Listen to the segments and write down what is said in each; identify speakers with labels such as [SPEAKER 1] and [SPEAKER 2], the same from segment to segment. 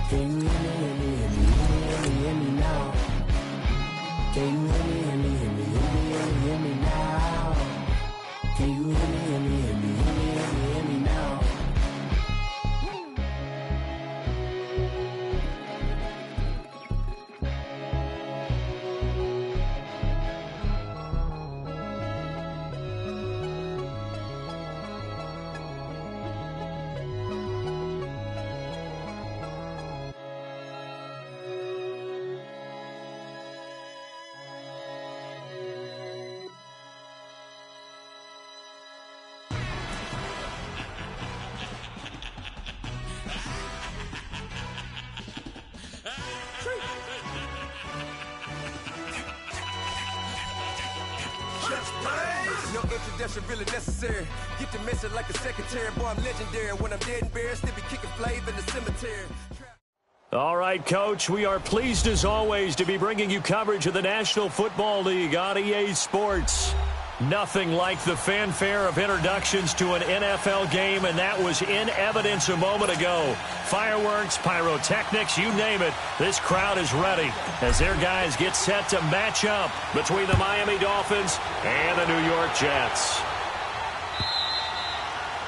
[SPEAKER 1] Can you hear me, hear me, hear me, hear me now? Can you hear me, hear me, hear me, hear me, hear me, hear me now? Can you hear me, hear me, hear me, hear me, hear me, hear me now?
[SPEAKER 2] No introduction really necessary. Get to message like a secretary. Boy, I'm legendary. When I'm dead and buried, still be kicking flavor in the cemetery.
[SPEAKER 3] All right, Coach, we are pleased as always to be bringing you coverage of the National Football League on EA Sports. Nothing like the fanfare of introductions to an NFL game, and that was in evidence a moment ago. Fireworks, pyrotechnics, you name it, this crowd is ready as their guys get set to match up between the Miami Dolphins and the New York Jets.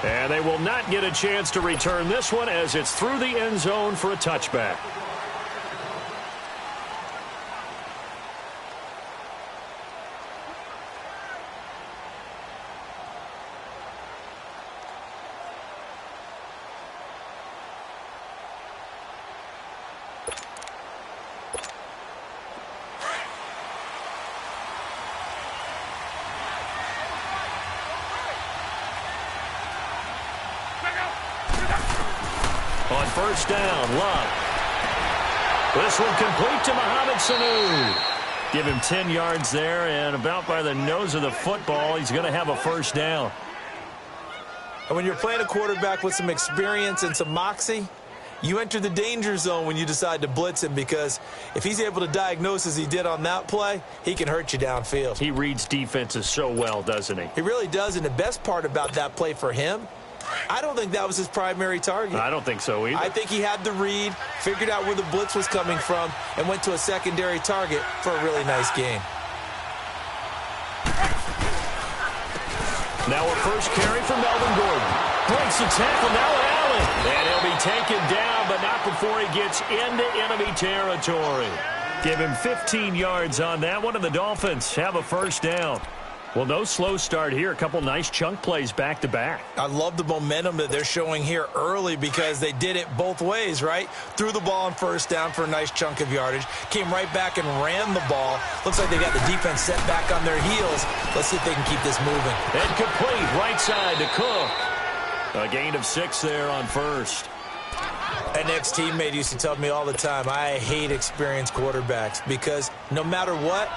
[SPEAKER 3] And they will not get a chance to return this one as it's through the end zone for a touchback. On first down, Love. This one complete to Mohamed Sanu. Give him 10 yards there, and about by the nose of the football, he's going to have a first down.
[SPEAKER 4] And when you're playing a quarterback with some experience and some moxie, you enter the danger zone when you decide to blitz him, because if he's able to diagnose as he did on that play, he can hurt you downfield.
[SPEAKER 3] He reads defenses so well, doesn't he?
[SPEAKER 4] He really does, and the best part about that play for him, I don't think that was his primary target.
[SPEAKER 3] I don't think so either.
[SPEAKER 4] I think he had the read, figured out where the blitz was coming from, and went to a secondary target for a really nice gain.
[SPEAKER 3] Now a first carry for Melvin Gordon. Breaks the tackle, now Allen. And he'll be taken down, but not before he gets into enemy territory. Give him 15 yards on that one, and the Dolphins have a first down. Well, no slow start here. A couple nice chunk plays back-to-back.
[SPEAKER 4] I love the momentum that they're showing here early because they did it both ways, right? Threw the ball on first down for a nice chunk of yardage. Came right back and ran the ball. Looks like they got the defense set back on their heels. Let's see if they can keep this moving.
[SPEAKER 3] And complete right side to Cook. A gain of 6 there on first.
[SPEAKER 4] An ex-teammate used to tell me all the time, I hate experienced quarterbacks because no matter what,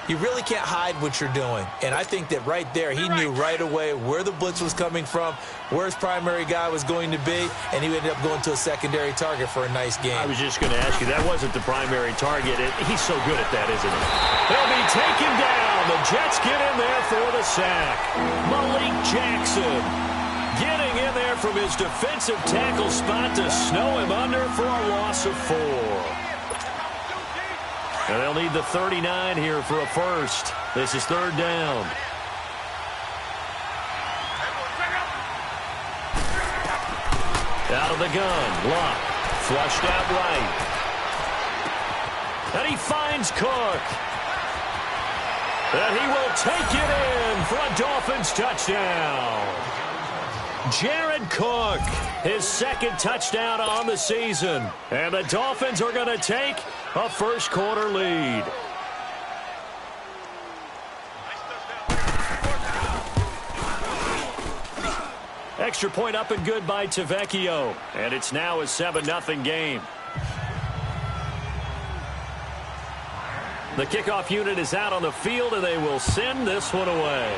[SPEAKER 4] you really can't hide what you're doing. And I think that right there, he knew right away where the blitz was coming from, where his primary guy was going to be, and he ended up going to a secondary target for a nice game.
[SPEAKER 3] I was just going to ask you, that wasn't the primary target. He's so good at that, isn't he? He'll be taken down. The Jets get in there for the sack. Malik Jackson getting in there from his defensive tackle spot to snow him under for a loss of 4. And they'll need the 39 here for a first. This is third down. Out of the gun. Luck. Flushed out right. And he finds Cook. And he will take it in for a Dolphins touchdown. Jared Cook, his second touchdown on the season. And the Dolphins are going to take a first quarter lead. Extra point up and good by Tavecchio. And it's now a 7-0 game. The kickoff unit is out on the field, and they will send this one away.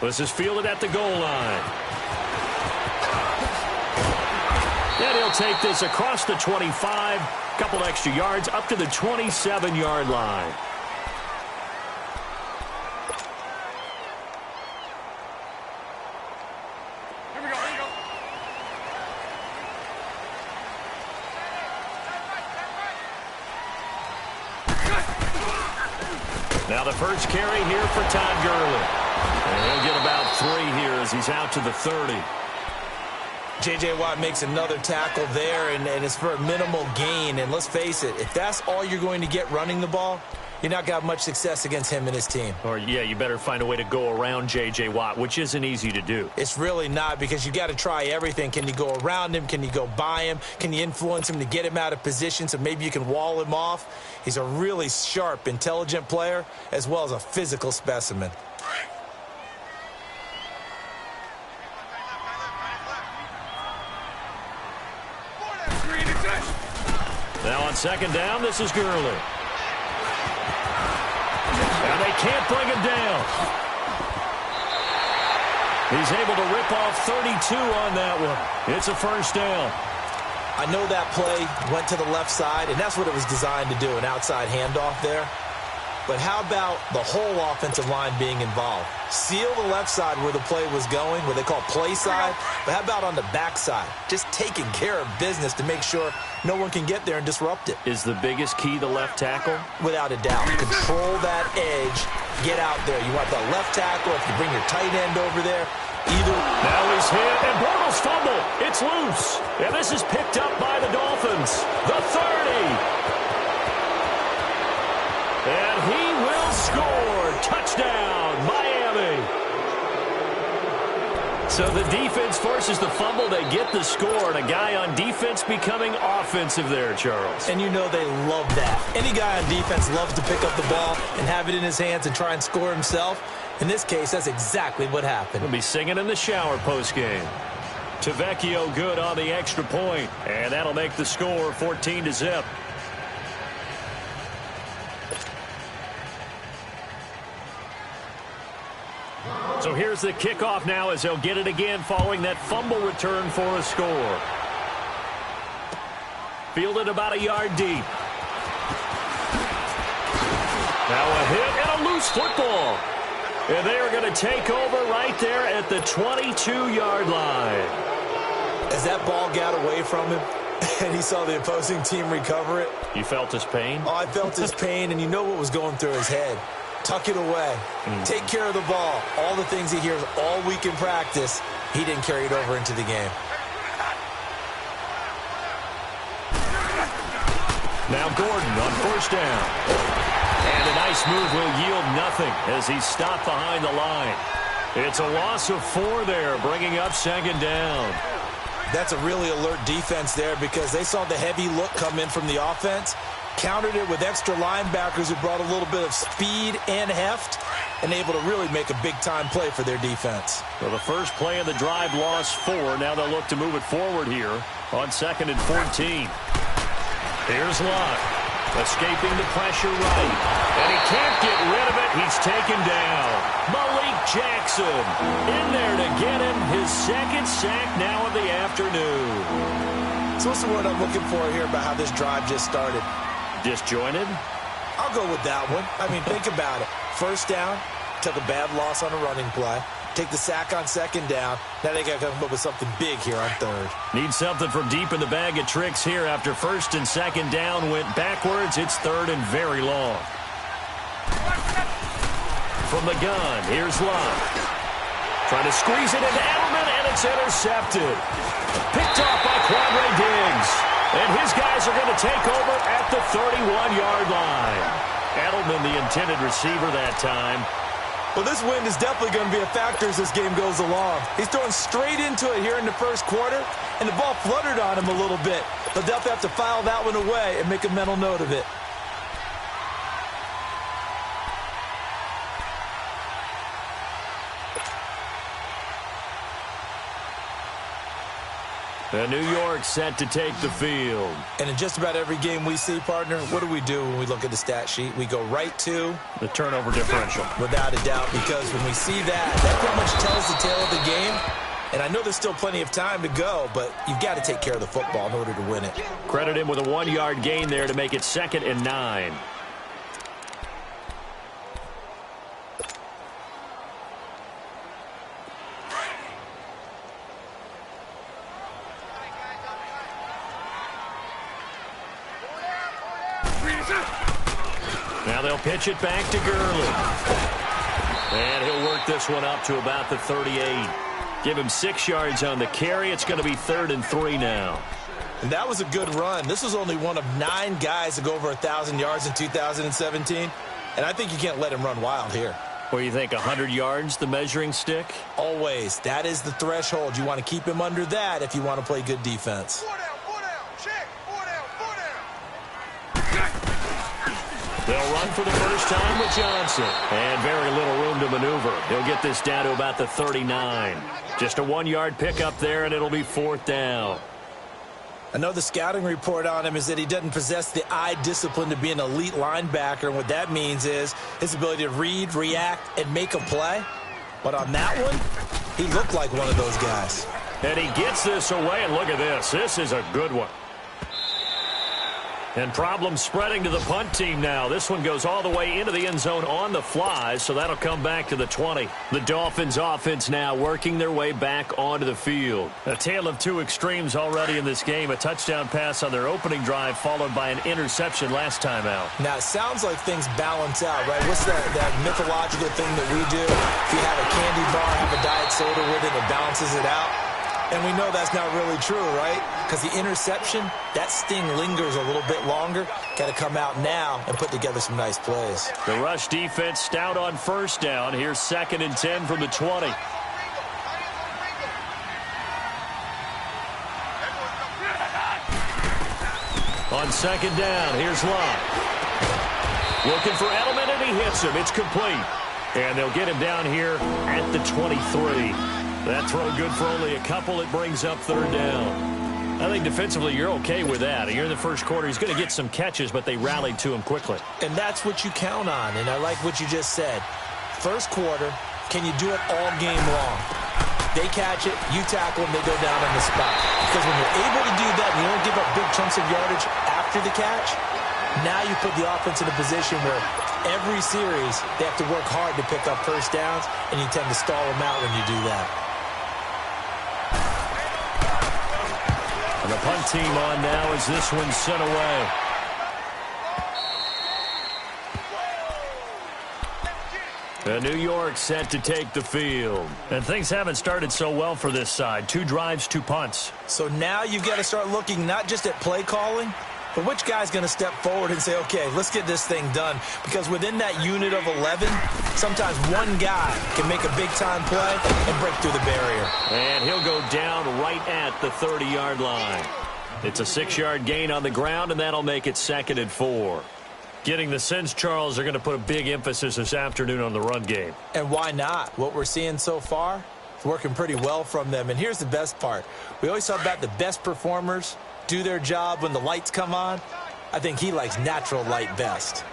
[SPEAKER 3] This is fielded at the goal line. And he'll take this across the 25, couple extra yards up to the 27-yard line. Now the first carry here for Todd Gurley. And he'll get about 3 here as he's out to the 30.
[SPEAKER 4] J.J. Watt makes another tackle there, and it's for a minimal gain. And let's face it, if that's all you're going to get running the ball, you're not going to have much success against him and his team.
[SPEAKER 3] Or, yeah, you better find a way to go around J.J. Watt, which isn't easy to do.
[SPEAKER 4] It's really not, because you got to try everything. Can you go around him? Can you go by him? Can you influence him to get him out of position so maybe you can wall him off? He's a really sharp, intelligent player as well as a physical specimen.
[SPEAKER 3] Now on second down, this is Gurley. And they can't bring him down. He's able to rip off 32 on that one. It's a first down.
[SPEAKER 4] I know that play went to the left side, and that's what it was designed to do, an outside handoff there. But how about the whole offensive line being involved? Seal the left side where the play was going, what they call play side. But how about on the back side? Just taking care of business to make sure no one can get there and disrupt it.
[SPEAKER 3] Is the biggest key the left tackle?
[SPEAKER 4] Without a doubt. Control that edge. Get out there. You want the left tackle. If you bring your tight end over there, either.
[SPEAKER 3] Now he's hit, and Bortles fumble. It's loose. And this is picked up by the Dolphins. The 30. And he will score. Touchdown, Miami. So the defense forces the fumble. They get the score. And a guy on defense becoming offensive there, Charles.
[SPEAKER 4] And you know they love that. Any guy on defense loves to pick up the ball and have it in his hands and try and score himself. In this case, that's exactly what happened.
[SPEAKER 3] He'll be singing in the shower postgame. Tavecchio good on the extra point. And that'll make the score 14-0. So here's the kickoff now as they'll get it again following that fumble return for a score. Fielded about a yard deep. Now a hit and a loose football. And they are going to take over right there at the 22-yard line.
[SPEAKER 4] As that ball got away from him and he saw the opposing team recover it.
[SPEAKER 3] You felt his pain?
[SPEAKER 4] Oh, I felt his pain, and you know what was going through his head. Tuck it away. Take care of the ball. All the things he hears all week in practice, he didn't carry it over into the game.
[SPEAKER 3] Now Gordon on first down. And a nice move will yield nothing as he's stopped behind the line. It's a loss of 4 there, bringing up second down.
[SPEAKER 4] That's a really alert defense there because they saw the heavy look come in from the offense, countered it with extra linebackers who brought a little bit of speed and heft, and able to really make a big-time play for their defense.
[SPEAKER 3] Well, the first play of the drive lost 4. Now they'll look to move it forward here on 2nd and 14. Here's Lott, escaping the pressure right. And he can't get rid of it. He's taken down. Malik Jackson in there to get him his second sack now of the afternoon.
[SPEAKER 4] So what's the word I'm looking for here about how this drive just started?
[SPEAKER 3] Disjointed?
[SPEAKER 4] I'll go with that one. I mean, think about it. First down, took a bad loss on a running play. Take the sack on second down. Now they got to come up with something big here on third.
[SPEAKER 3] Need something from deep in the bag of tricks here after first and second down went backwards. It's third and very long. From the gun, here's Lott. Trying to squeeze it into Edelman, and it's intercepted. Picked off by Quandre Diggs. And his guys are going to take over at the 31-yard line. Edelman, the intended receiver that time.
[SPEAKER 4] Well, this wind is definitely going to be a factor as this game goes along. He's throwing straight into it here in the first quarter, and the ball fluttered on him a little bit. They'll definitely have to file that one away and make a mental note of it.
[SPEAKER 3] And New York set to take the field.
[SPEAKER 4] And in just about every game we see, partner, what do when we look at the stat sheet? We go right to
[SPEAKER 3] the turnover differential.
[SPEAKER 4] Without a doubt, because when we see that pretty much tells the tale of the game. And I know there's still plenty of time to go, but you've got to take care of the football in order to win it.
[SPEAKER 3] Credit him with a 1-yard gain there to make it 2nd and 9. Now they'll pitch it back to Gurley. And he'll work this one up to about the 38. Give him 6 yards on the carry. It's going to be 3rd and 3 now.
[SPEAKER 4] And that was a good run. This was only one of 9 guys to go over 1,000 yards in 2017. And I think you can't let him run wild here.
[SPEAKER 3] What do you think, 100 yards, the measuring stick?
[SPEAKER 4] Always. That is the threshold. You want to keep him under that if you want to play good defense.
[SPEAKER 3] They'll run for the first time with Johnson. And very little room to maneuver. He'll get this down to about the 39. Just a 1-yard pickup there, and it'll be 4th down.
[SPEAKER 4] I know the scouting report on him is that he doesn't possess the eye discipline to be an elite linebacker. And what that means is his ability to read, react, and make a play. But on that one, he looked like one of those guys.
[SPEAKER 3] And he gets this away, and look at this. This is a good one. And problems spreading to the punt team now. This one goes all the way into the end zone on the fly, so that'll come back to the 20. The Dolphins offense now working their way back onto the field. A tale of 2 extremes already in this game. A touchdown pass on their opening drive followed by an interception last time out.
[SPEAKER 4] Now, it sounds like things balance out, right? What's that mythological thing that we do? If you have a candy bar, have a diet soda with it, it balances it out. And we know that's not really true, right? Because the interception, that sting lingers a little bit longer. Got to come out now and put together some nice plays.
[SPEAKER 3] The rush defense stout on first down. Here's 2nd and 10 from the 20. On 2nd down, here's Love. Looking for Edelman, and he hits him. It's complete. And they'll get him down here at the 23. That throw good for only a couple. It brings up 3rd down. I think defensively you're okay with that. Here in the first quarter, he's going to get some catches, but they rallied to him quickly.
[SPEAKER 4] And that's what you count on, and I like what you just said. First quarter, can you do it all game long? They catch it, you tackle them, they go down on the spot. Because when you're able to do that and you don't give up big chunks of yardage after the catch, now you put the offense in a position where every series they have to work hard to pick up first downs, and you tend to stall them out when you do that.
[SPEAKER 3] And the punt team on now as this one's sent away. And New York set to take the field. And things haven't started so well for this side. 2 drives, 2 punts.
[SPEAKER 4] So now you've got to start looking not just at play calling, but which guy's going to step forward and say, okay, let's get this thing done. Because within that unit of 11, sometimes one guy can make a big-time play and break through the barrier.
[SPEAKER 3] And he'll go down right at the 30-yard line. It's a 6-yard gain on the ground, and that'll make it 2nd and 4. Getting the sense, Charles, they're going to put a big emphasis this afternoon on the run game.
[SPEAKER 4] And why not? What we're seeing so far, it's working pretty well from them. And here's the best part. We always talk about the best performers do their job when the lights come on. I think he likes natural light best.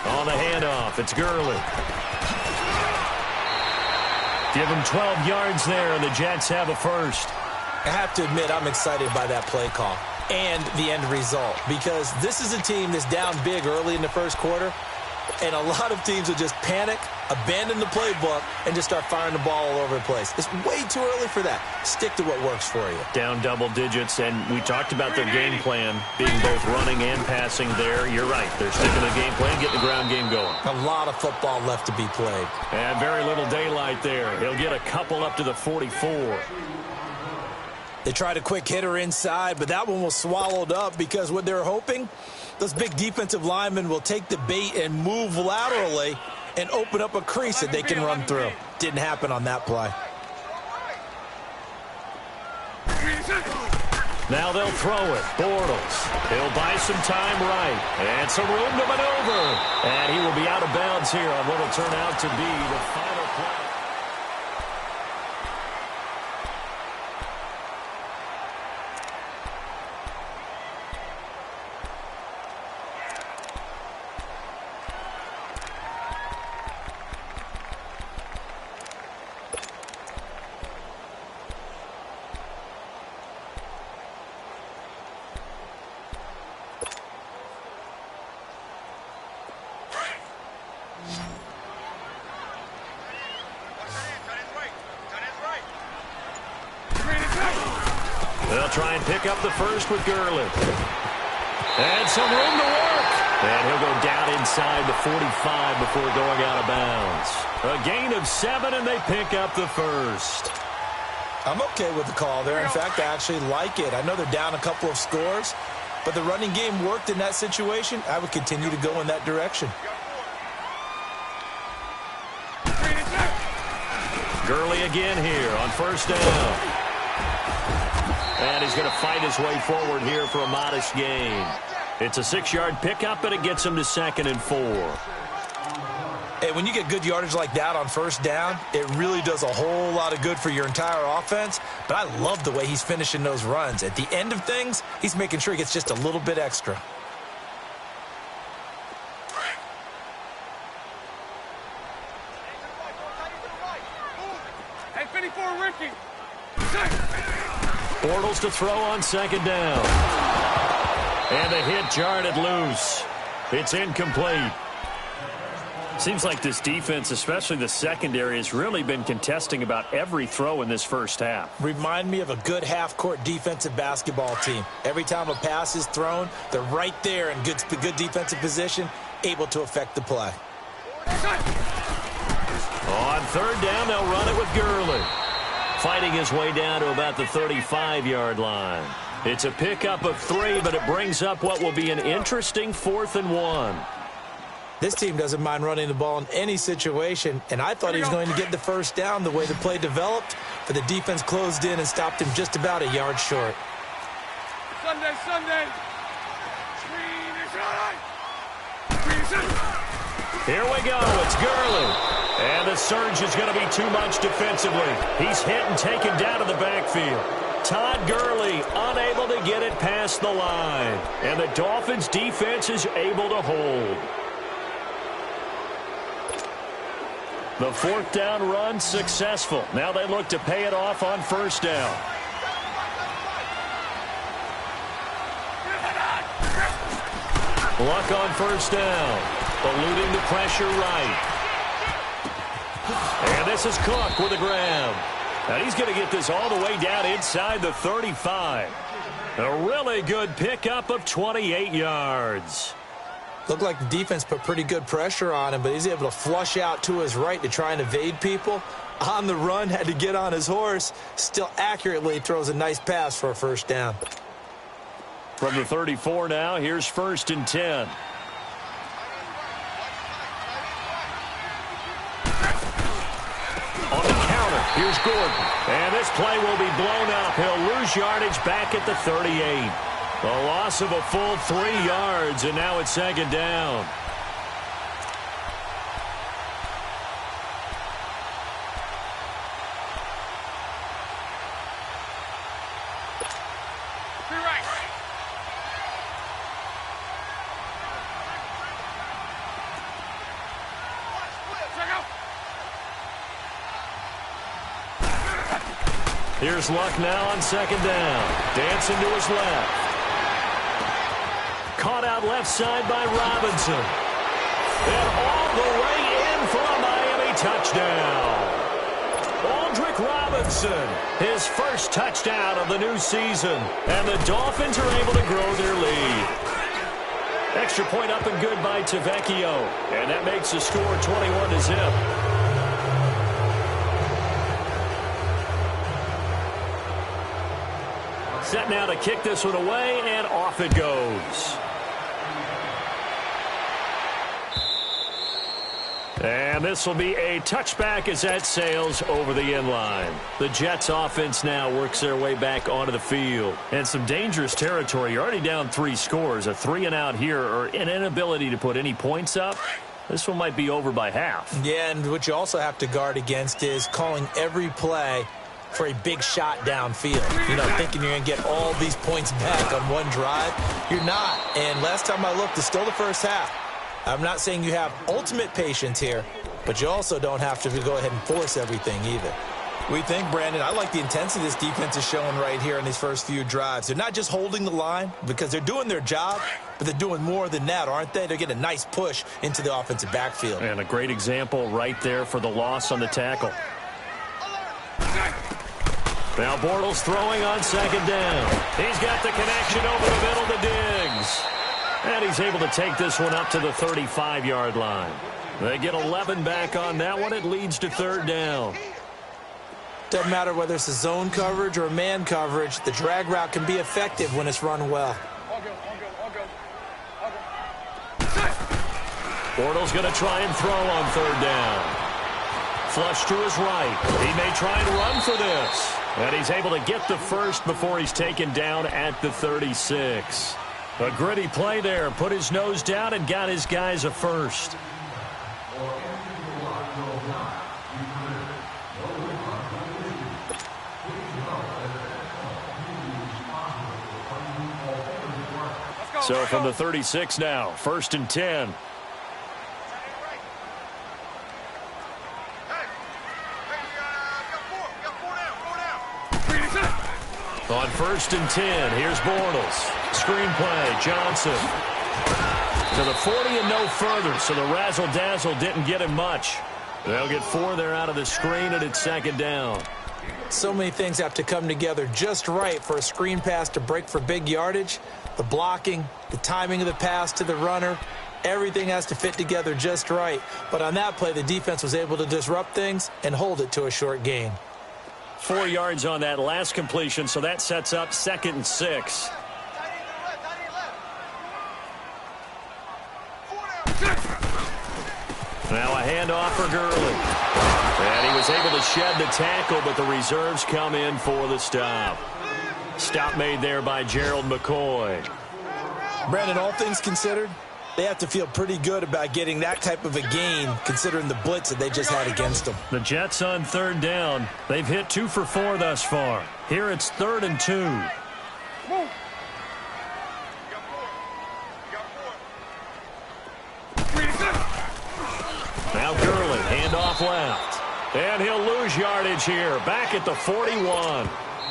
[SPEAKER 3] On the handoff, it's Gurley. Give him 12 yards there, and the Jets have a first.
[SPEAKER 4] I have to admit, I'm excited by that play call and the end result, because this is a team that's down big early in the first quarter, and a lot of teams will just panic, abandon the playbook, and just start firing the ball all over the place. It's way too early for that. Stick to what works for you.
[SPEAKER 3] Down double digits, and we talked about their game plan being both running and passing there. You're right. They're sticking to the game plan, getting the ground game going.
[SPEAKER 4] A lot of football left to be played.
[SPEAKER 3] And very little daylight there. He'll get a couple up to the 44.
[SPEAKER 4] They tried a quick hitter inside, but that one was swallowed up because what they're hoping, those big defensive linemen will take the bait and move laterally and open up a crease that they can run through. Didn't happen on that play.
[SPEAKER 3] Now they'll throw it. Bortles. He'll buy some time right. And some room to maneuver. And he will be out of bounds here on what will turn out to be the final play. They'll try and pick up the first with Gurley. And some room to work. And he'll go down inside the 45 before going out of bounds. A gain of 7, and they pick up the first.
[SPEAKER 4] I'm okay with the call there. In fact, I actually like it. I know they're down a couple of scores, but the running game worked in that situation. I would continue to go in that direction.
[SPEAKER 3] Gurley again here on first down. And he's going to fight his way forward here for a modest gain. It's a 6-yard pickup, and it gets him to 2nd and 4.
[SPEAKER 4] Hey, when you get good yardage like that on first down, it really does a whole lot of good for your entire offense. But I love the way he's finishing those runs. At the end of things, he's making sure he gets just a little bit extra.
[SPEAKER 3] Bortles to throw on 2nd down. And the hit jarred loose. It's incomplete. Seems like this defense, especially the secondary, has really been contesting about every throw in this first half.
[SPEAKER 4] Remind me of a good half-court defensive basketball team. Every time a pass is thrown, they're right there in good defensive position, able to affect the play.
[SPEAKER 3] On 3rd down, they'll run it with Gurley. Fighting his way down to about the 35-yard line. It's a pickup of 3, but it brings up what will be an interesting 4th and 1.
[SPEAKER 4] This team doesn't mind running the ball in any situation, and I thought he was going to get the first down the way the play developed, but the defense closed in and stopped him just about a yard short.
[SPEAKER 5] Sunday.
[SPEAKER 3] Here we go. It's Gurley. And the surge is going to be too much defensively. He's hit and taken down to the backfield. Todd Gurley unable to get it past the line. And the Dolphins' defense is able to hold. The 4th down run successful. Now they look to pay it off on first down. Luck on first down. Eluding the pressure right. And this is Cook with a grab. And he's going to get this all the way down inside the 35. A really good pickup of 28 yards.
[SPEAKER 4] Looked like the defense put pretty good pressure on him, but he's able to flush out to his right to try and evade people. On the run, had to get on his horse. Still accurately throws a nice pass for a first down.
[SPEAKER 3] From the 34 now, here's 1st and 10. On the counter, here's Gordon. And this play will be blown up. He'll lose yardage back at the 38. A loss of a full 3 yards, and now it's 2nd down. Here's Luck now on 2nd down. Dancing to his left. Caught out left side by Robinson. And all the way in for a Miami touchdown. Aldrick Robinson, his first touchdown of the new season. And the Dolphins are able to grow their lead. Extra point up and good by Tavecchio. And that makes the score 21-0. Set now to kick this one away, and off it goes. And this will be a touchback as that sails over the end line. The Jets offense now works their way back onto the field. And some dangerous territory. You're already down 3 scores. A 3-and-out here, or an inability to put any points up. This one might be over by half. Yeah, and what you also have to guard against is calling every play for a big shot downfield. You know, thinking you're going to get all these points back on one drive. You're not. And last time I looked, it's still the first half. I'm not saying you have ultimate patience here, but you also don't have to go ahead and force everything either. We think, Brandon, I like the intensity this defense is showing right here in these first few drives. They're not just holding the line because they're doing their job, but they're doing more than that, aren't they? They're getting a nice push into the offensive backfield. And a great example right there for the loss on the tackle. Now Bortles throwing on 2nd down. He's got the connection over the middle to Diggs. And he's able to take this one up to the 35-yard line. They get 11 back on that one. It leads to third down.
[SPEAKER 4] Doesn't matter whether it's a zone coverage or a man coverage, the drag route can be effective when it's run well.
[SPEAKER 3] Bortles going to try and throw on third down. Flush to his right. He may try and run for this. And he's able to get the first before he's taken down at the 36. A gritty play there. Put his nose down and got his guys a first. So from the 36 now, 1st and 10. On 1st and 10, here's Bortles. Screen play, Johnson. To the 40 and no further, so the razzle-dazzle didn't get him much. They'll get 4 there out of the screen, and it's 2nd down.
[SPEAKER 4] So many things have to come together just right for a screen pass to break for big yardage. The blocking, the timing of the pass to the runner, everything has to fit together just right. But on that play, the defense was able to disrupt things and hold it to a short gain.
[SPEAKER 3] 4 yards on that last completion, so that sets up 2nd and 6. Now a handoff for Gurley. And he was able to shed the tackle, but the reserves come in for the stop. Stop made there by Gerald McCoy.
[SPEAKER 4] Brandon, all things considered, they have to feel pretty good about getting that type of a gain, considering the blitz that they just had against them.
[SPEAKER 3] The Jets on 3rd down. They've hit 2 for 4 thus far. Here it's 3rd and 2. Now Gurley, handoff left. And he'll lose yardage here, back at the 41.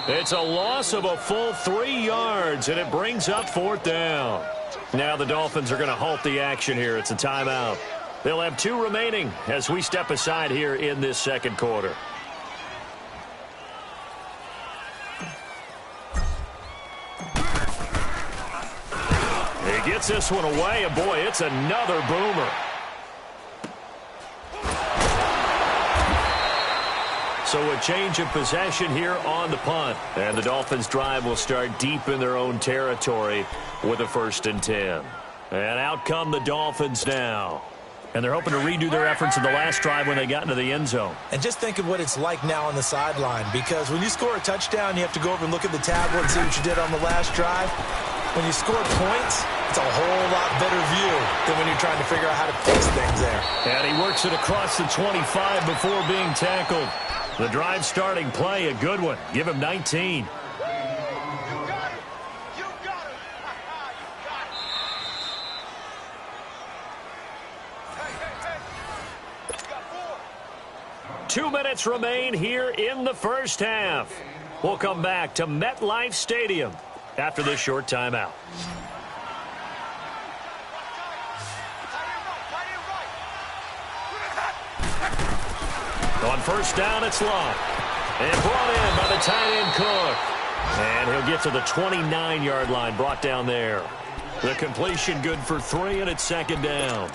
[SPEAKER 3] It's a loss of a full 3 yards, and it brings up 4th down. Now the Dolphins are going to halt the action here. It's a timeout. They'll have 2 remaining as we step aside here in this 2nd quarter. He gets this one away, and boy, it's another boomer. So a change of possession here on the punt. And the Dolphins' drive will start deep in their own territory with a 1st and 10. And out come the Dolphins now. And they're hoping to redo their efforts in the last drive when they got into the end zone.
[SPEAKER 4] And just think of what it's like now on the sideline, because when you score a touchdown, you have to go over and look at the tablet and see what you did on the last drive. When you score points, it's a whole lot better view than when you're trying to figure out how to fix things there.
[SPEAKER 3] And he works it across the 25 before being tackled. The drive starting play, a good one. Give him 19. Two minutes remain here in the first half. We'll come back to MetLife Stadium after this short timeout. On 1st down, it's Locke. And brought in by the tight end Cook. And he'll get to the 29-yard line, brought down there. The completion good for 3, and it's 2nd down.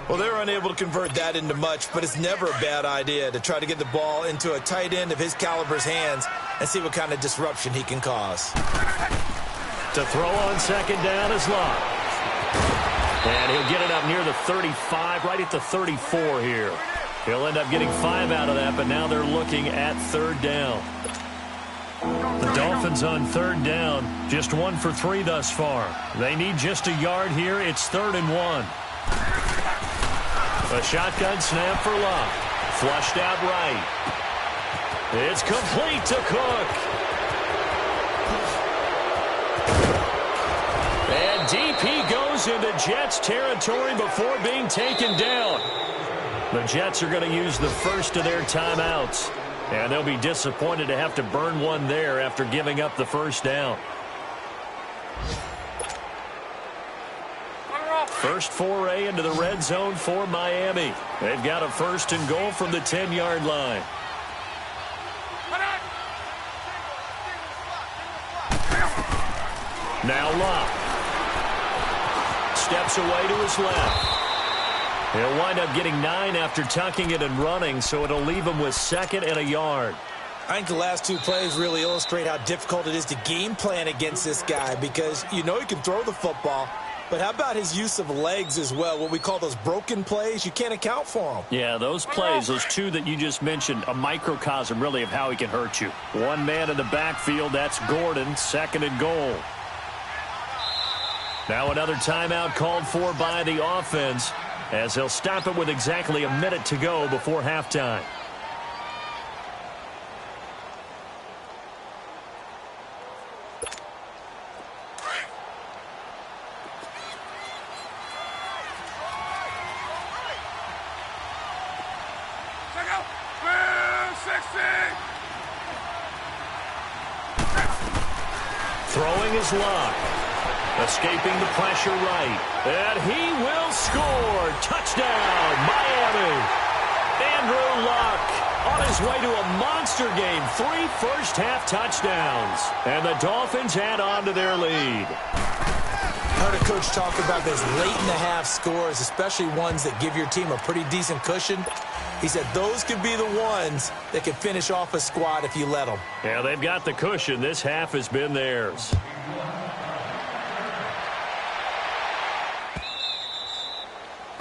[SPEAKER 4] Well, they're unable to convert that into much, but it's never a bad idea to try to get the ball into a tight end of his caliber's hands and see what kind of disruption he can cause.
[SPEAKER 3] To throw on 2nd down is Locke. And he'll get it up near the 35, right at the 34 here. He'll end up getting 5 out of that, but now they're looking at 3rd down. The Dolphins on 3rd down, just 1 for 3 thus far. They need just a yard here. It's 3rd and 1. A shotgun snap for Locke. Flushed out right. It's complete to Cook. And deep he goes into Jets territory before being taken down. The Jets are going to use the first of their timeouts. And they'll be disappointed to have to burn one there after giving up the 1st down. First foray into the red zone for Miami. They've got a 1st and goal from the 10-yard line. Now Locke. steps away to his left. He'll wind up getting 9 after tucking it and running, so it'll leave him with 2nd and a yard.
[SPEAKER 4] I think the last 2 plays really illustrate how difficult it is to game plan against this guy because you know he can throw the football, but how about his use of legs as well, what we call those broken plays? You can't account for them.
[SPEAKER 3] Yeah, those plays, those 2 that you just mentioned, a microcosm really of how he can hurt you. 1 man in the backfield, that's Gordon, 2nd and goal. Now another timeout called for by the offense as they'll stop it with exactly a minute to go before halftime. Throwing his luck. Escaping the pressure right. And he will score. Touchdown, Miami. Andrew Luck on his way to a monster game. 3 first-half touchdowns. And the Dolphins add on to their lead.
[SPEAKER 4] I heard a coach talk about those late-in-the-half scores, especially ones that give your team a pretty decent cushion. He said those could be the ones that could finish off a squad if you let them.
[SPEAKER 3] Yeah, they've got the cushion. This half has been theirs.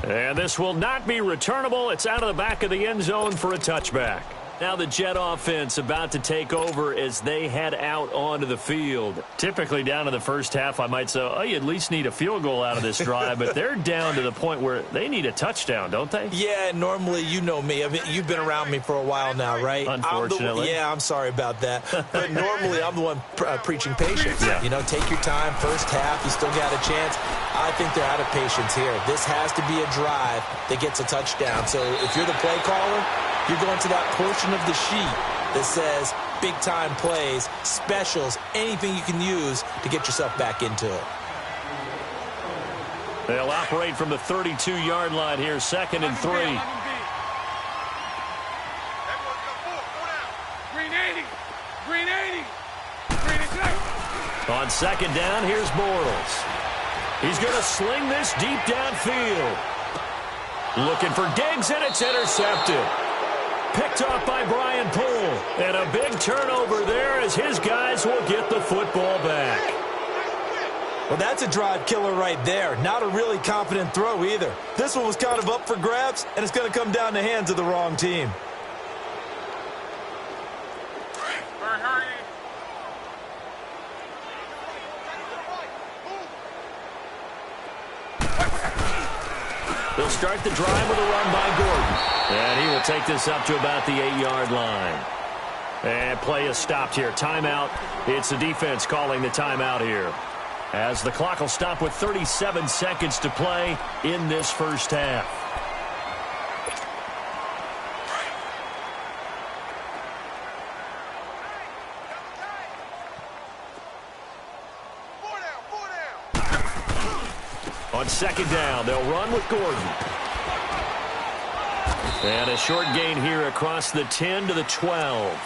[SPEAKER 3] And this will not be returnable. It's out of the back of the end zone for a touchback. Now the Jet offense about to take over as they head out onto the field. Typically down in the first half, I might say, oh, you at least need a field goal out of this drive. But they're down to the point where they need a touchdown, don't they?
[SPEAKER 4] Yeah, normally, you know me. I mean, you've been around me for a while now, right?
[SPEAKER 3] Unfortunately.
[SPEAKER 4] I'm sorry about that. But normally, I'm the one preaching patience.
[SPEAKER 3] Yeah.
[SPEAKER 4] You know, take your time. First half, you still got a chance. I think they're out of patience here. This has to be a drive that gets a touchdown. So if you're the play caller, you're going to that portion of the sheet that says big-time plays, specials, anything you can use to get yourself back into it.
[SPEAKER 3] They'll operate from the 32-yard line here, 2nd and 3.
[SPEAKER 5] Green 80.
[SPEAKER 3] On 2nd down, here's Bortles. He's going to sling this deep downfield. Looking for Diggs, and it's intercepted. Picked off by Brian Poole. And a big turnover there as his guys will get the football back.
[SPEAKER 4] Well, that's a drive killer right there. Not a really confident throw either. This one was kind of up for grabs, and it's going to come down the hands of the wrong team.
[SPEAKER 3] They'll start the drive with a run by Gordon. And he will take this up to about the 8-yard line. And play is stopped here. Timeout. It's the defense calling the timeout here, as the clock will stop with 37 seconds to play in this first half. On 2nd down, they'll run with Gordon. And a short gain here across the 10 to the 12.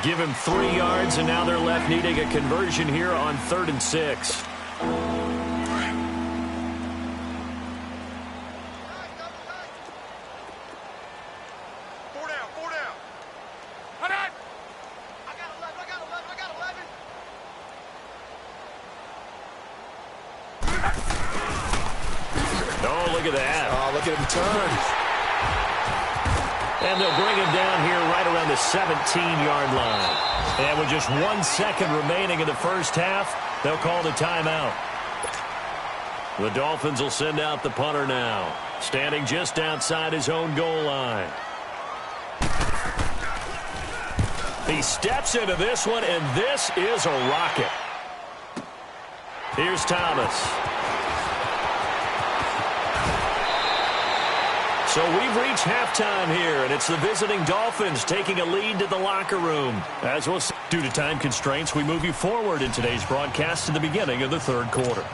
[SPEAKER 3] Give him 3 yards, and now they're left needing a conversion here on 3rd and 6. Oh, look at that.
[SPEAKER 4] Oh, look at him turn.
[SPEAKER 3] And they'll bring him down here right around the 17-yard line. And with just 1 second remaining in the first half, they'll call the timeout. The Dolphins will send out the punter now, standing just outside his own goal line. He steps into this one, and this is a rocket. Here's Thomas. So we've reached halftime here, and it's the visiting Dolphins taking a lead to the locker room. As we'll see, due to time constraints, we move you forward in today's broadcast to the beginning of the 3rd quarter.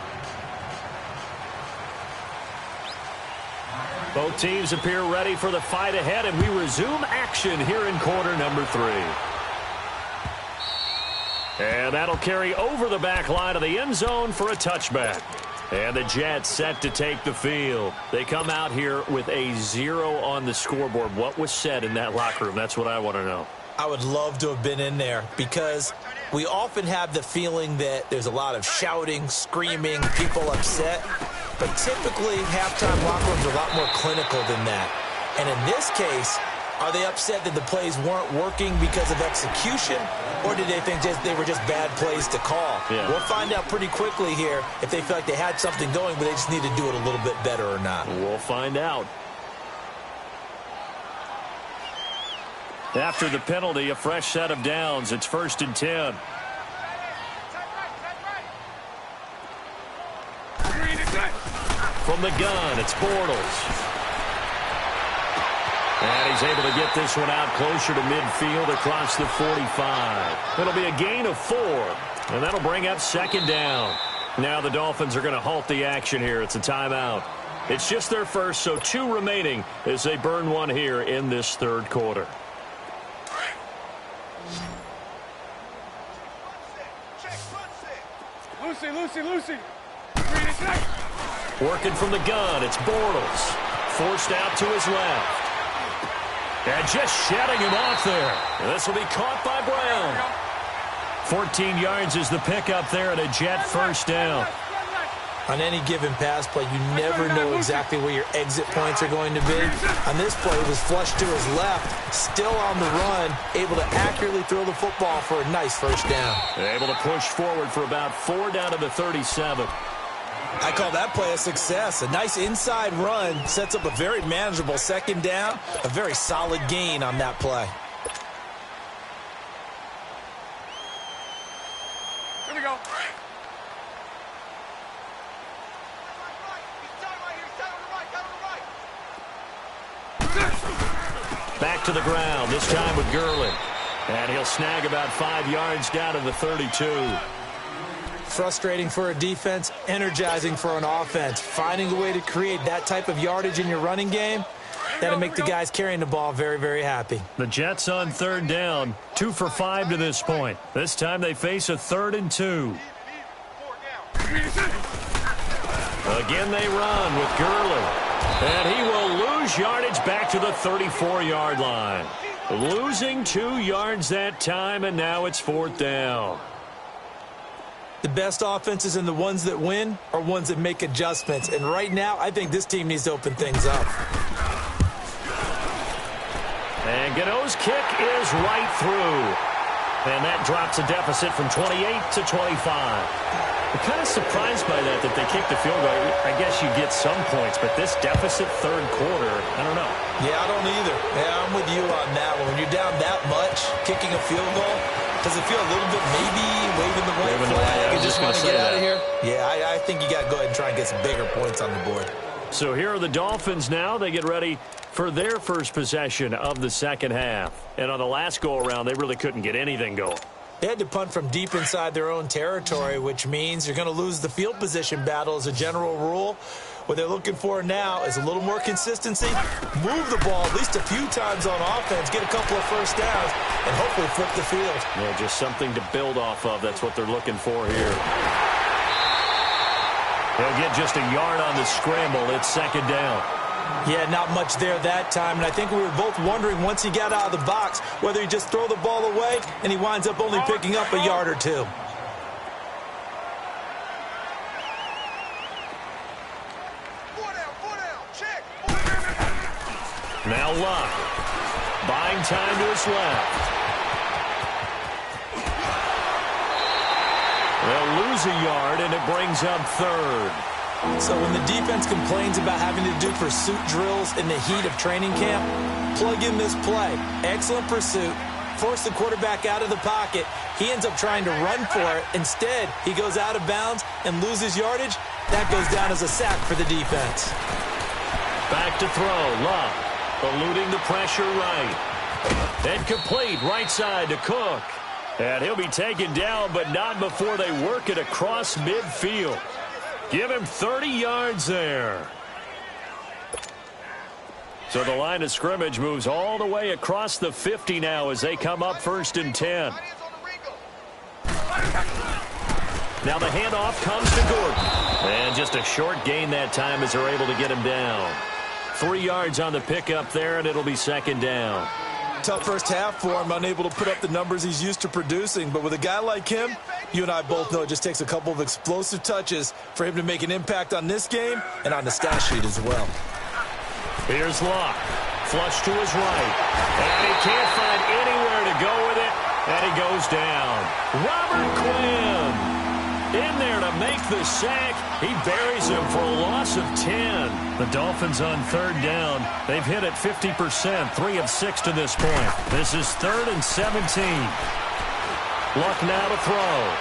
[SPEAKER 3] Both teams appear ready for the fight ahead, and we resume action here in quarter number 3. And that'll carry over the back line of the end zone for a touchback. And the Jets set to take the field. They come out here with a 0 on the scoreboard. What was said in that locker room? That's what I want to know.
[SPEAKER 4] I would love to have been in there because we often have the feeling that there's a lot of shouting, screaming, people upset. But typically, halftime locker rooms are a lot more clinical than that. And in this case, are they upset that the plays weren't working because of execution? Or did they think they were just bad plays to call?
[SPEAKER 3] Yeah.
[SPEAKER 4] We'll find out pretty quickly here if they feel like they had something going, but they just need to do it a little bit better or not.
[SPEAKER 3] We'll find out. After the penalty, a fresh set of downs. It's 1st and 10. From the gun, it's Bortles. And he's able to get this one out closer to midfield across the 45. It'll be a gain of 4, and that'll bring up 2nd down. Now the Dolphins are going to halt the action here. It's a timeout. It's just their first, so 2 remaining as they burn one here in this 3rd quarter.
[SPEAKER 5] Lucy.
[SPEAKER 3] Working from the gun, it's Bortles. Forced out to his left. And just shedding him off there. This will be caught by Brown. 14 yards is the pickup there and a Jet first down.
[SPEAKER 4] On any given pass play, you never know exactly where your exit points are going to be. On this play, it was flushed to his left, still on the run, able to accurately throw the football for a nice first down.
[SPEAKER 3] Able to push forward for about 4 down to the 37.
[SPEAKER 4] I call that play a success. A nice inside run sets up a very manageable 2nd down, a very solid gain on that play.
[SPEAKER 5] Here we go.
[SPEAKER 3] Back to the ground, this time with Gurley. And he'll snag about 5 yards down to the 32.
[SPEAKER 4] Frustrating for a defense, energizing for an offense. Finding a way to create that type of yardage in your running game, that'll make the guys carrying the ball very, very happy.
[SPEAKER 3] The Jets on 3rd down, 2 for 5 to this point. This time they face a 3rd and 2. Again they run with Gurley. And he will lose yardage back to the 34-yard line. Losing 2 yards that time, and now it's 4th down.
[SPEAKER 4] The best offenses and the ones that win are ones that make adjustments. And right now, I think this team needs to open things up.
[SPEAKER 3] And Gano's kick is right through. And that drops a deficit from 28 to 25. I'm kind of surprised by that they kicked the field goal. I guess you get some points, but this deficit 3rd quarter, I don't know.
[SPEAKER 4] Yeah, I don't either. Yeah, I'm with you on that one. When you're down that much, kicking a field goal, does it feel a little bit maybe waving the white flag and just want to get out of here? Yeah, I think you got to go ahead and try and get some bigger points on the board.
[SPEAKER 3] So here are the Dolphins now. They get ready for their first possession of the 2nd half. And on the last go-around, they really couldn't get anything going.
[SPEAKER 4] They had to punt from deep inside their own territory, which means you're going to lose the field position battle as a general rule. What they're looking for now is a little more consistency, move the ball at least a few times on offense, get a couple of first downs, and hopefully flip the field.
[SPEAKER 3] Yeah, just something to build off of. That's what they're looking for here. They'll get just a yard on the scramble. It's 2nd down.
[SPEAKER 4] Yeah, not much there that time, and I think we were both wondering once he got out of the box whether he just throw the ball away and he winds up only picking up a yard or 2.
[SPEAKER 3] Now Luck, buying time to his left. They'll lose a yard, and it brings up 3rd.
[SPEAKER 4] So when the defense complains about having to do pursuit drills in the heat of training camp, plug in this play. Excellent pursuit. Force the quarterback out of the pocket. He ends up trying to run for it. Instead, he goes out of bounds and loses yardage. That goes down as a sack for the defense.
[SPEAKER 3] Back to throw. Luck eluding the pressure right. And complete right side to Cook. And he'll be taken down, but not before they work it across midfield. Give him 30 yards there. So the line of scrimmage moves all the way across the 50 now as they come up 1st and 10. Now the handoff comes to Gordon. And just a short gain that time as they're able to get him down. 3 yards on the pickup there, and it'll be second down.
[SPEAKER 4] Tough first half for him, unable to put up the numbers he's used to producing. But with a guy like him, you and I both know it just takes a couple of explosive touches for him to make an impact on this game and on the stat sheet as well.
[SPEAKER 3] Here's Locke. Flush to his right. And he can't find anywhere to go with it. And he goes down. Robert Quinn in there to make the sack. He buries him for a loss of 10. The Dolphins on third down. They've hit it 50%, 3 of 6 to this point. This is 3rd and 17. Luck now to throw.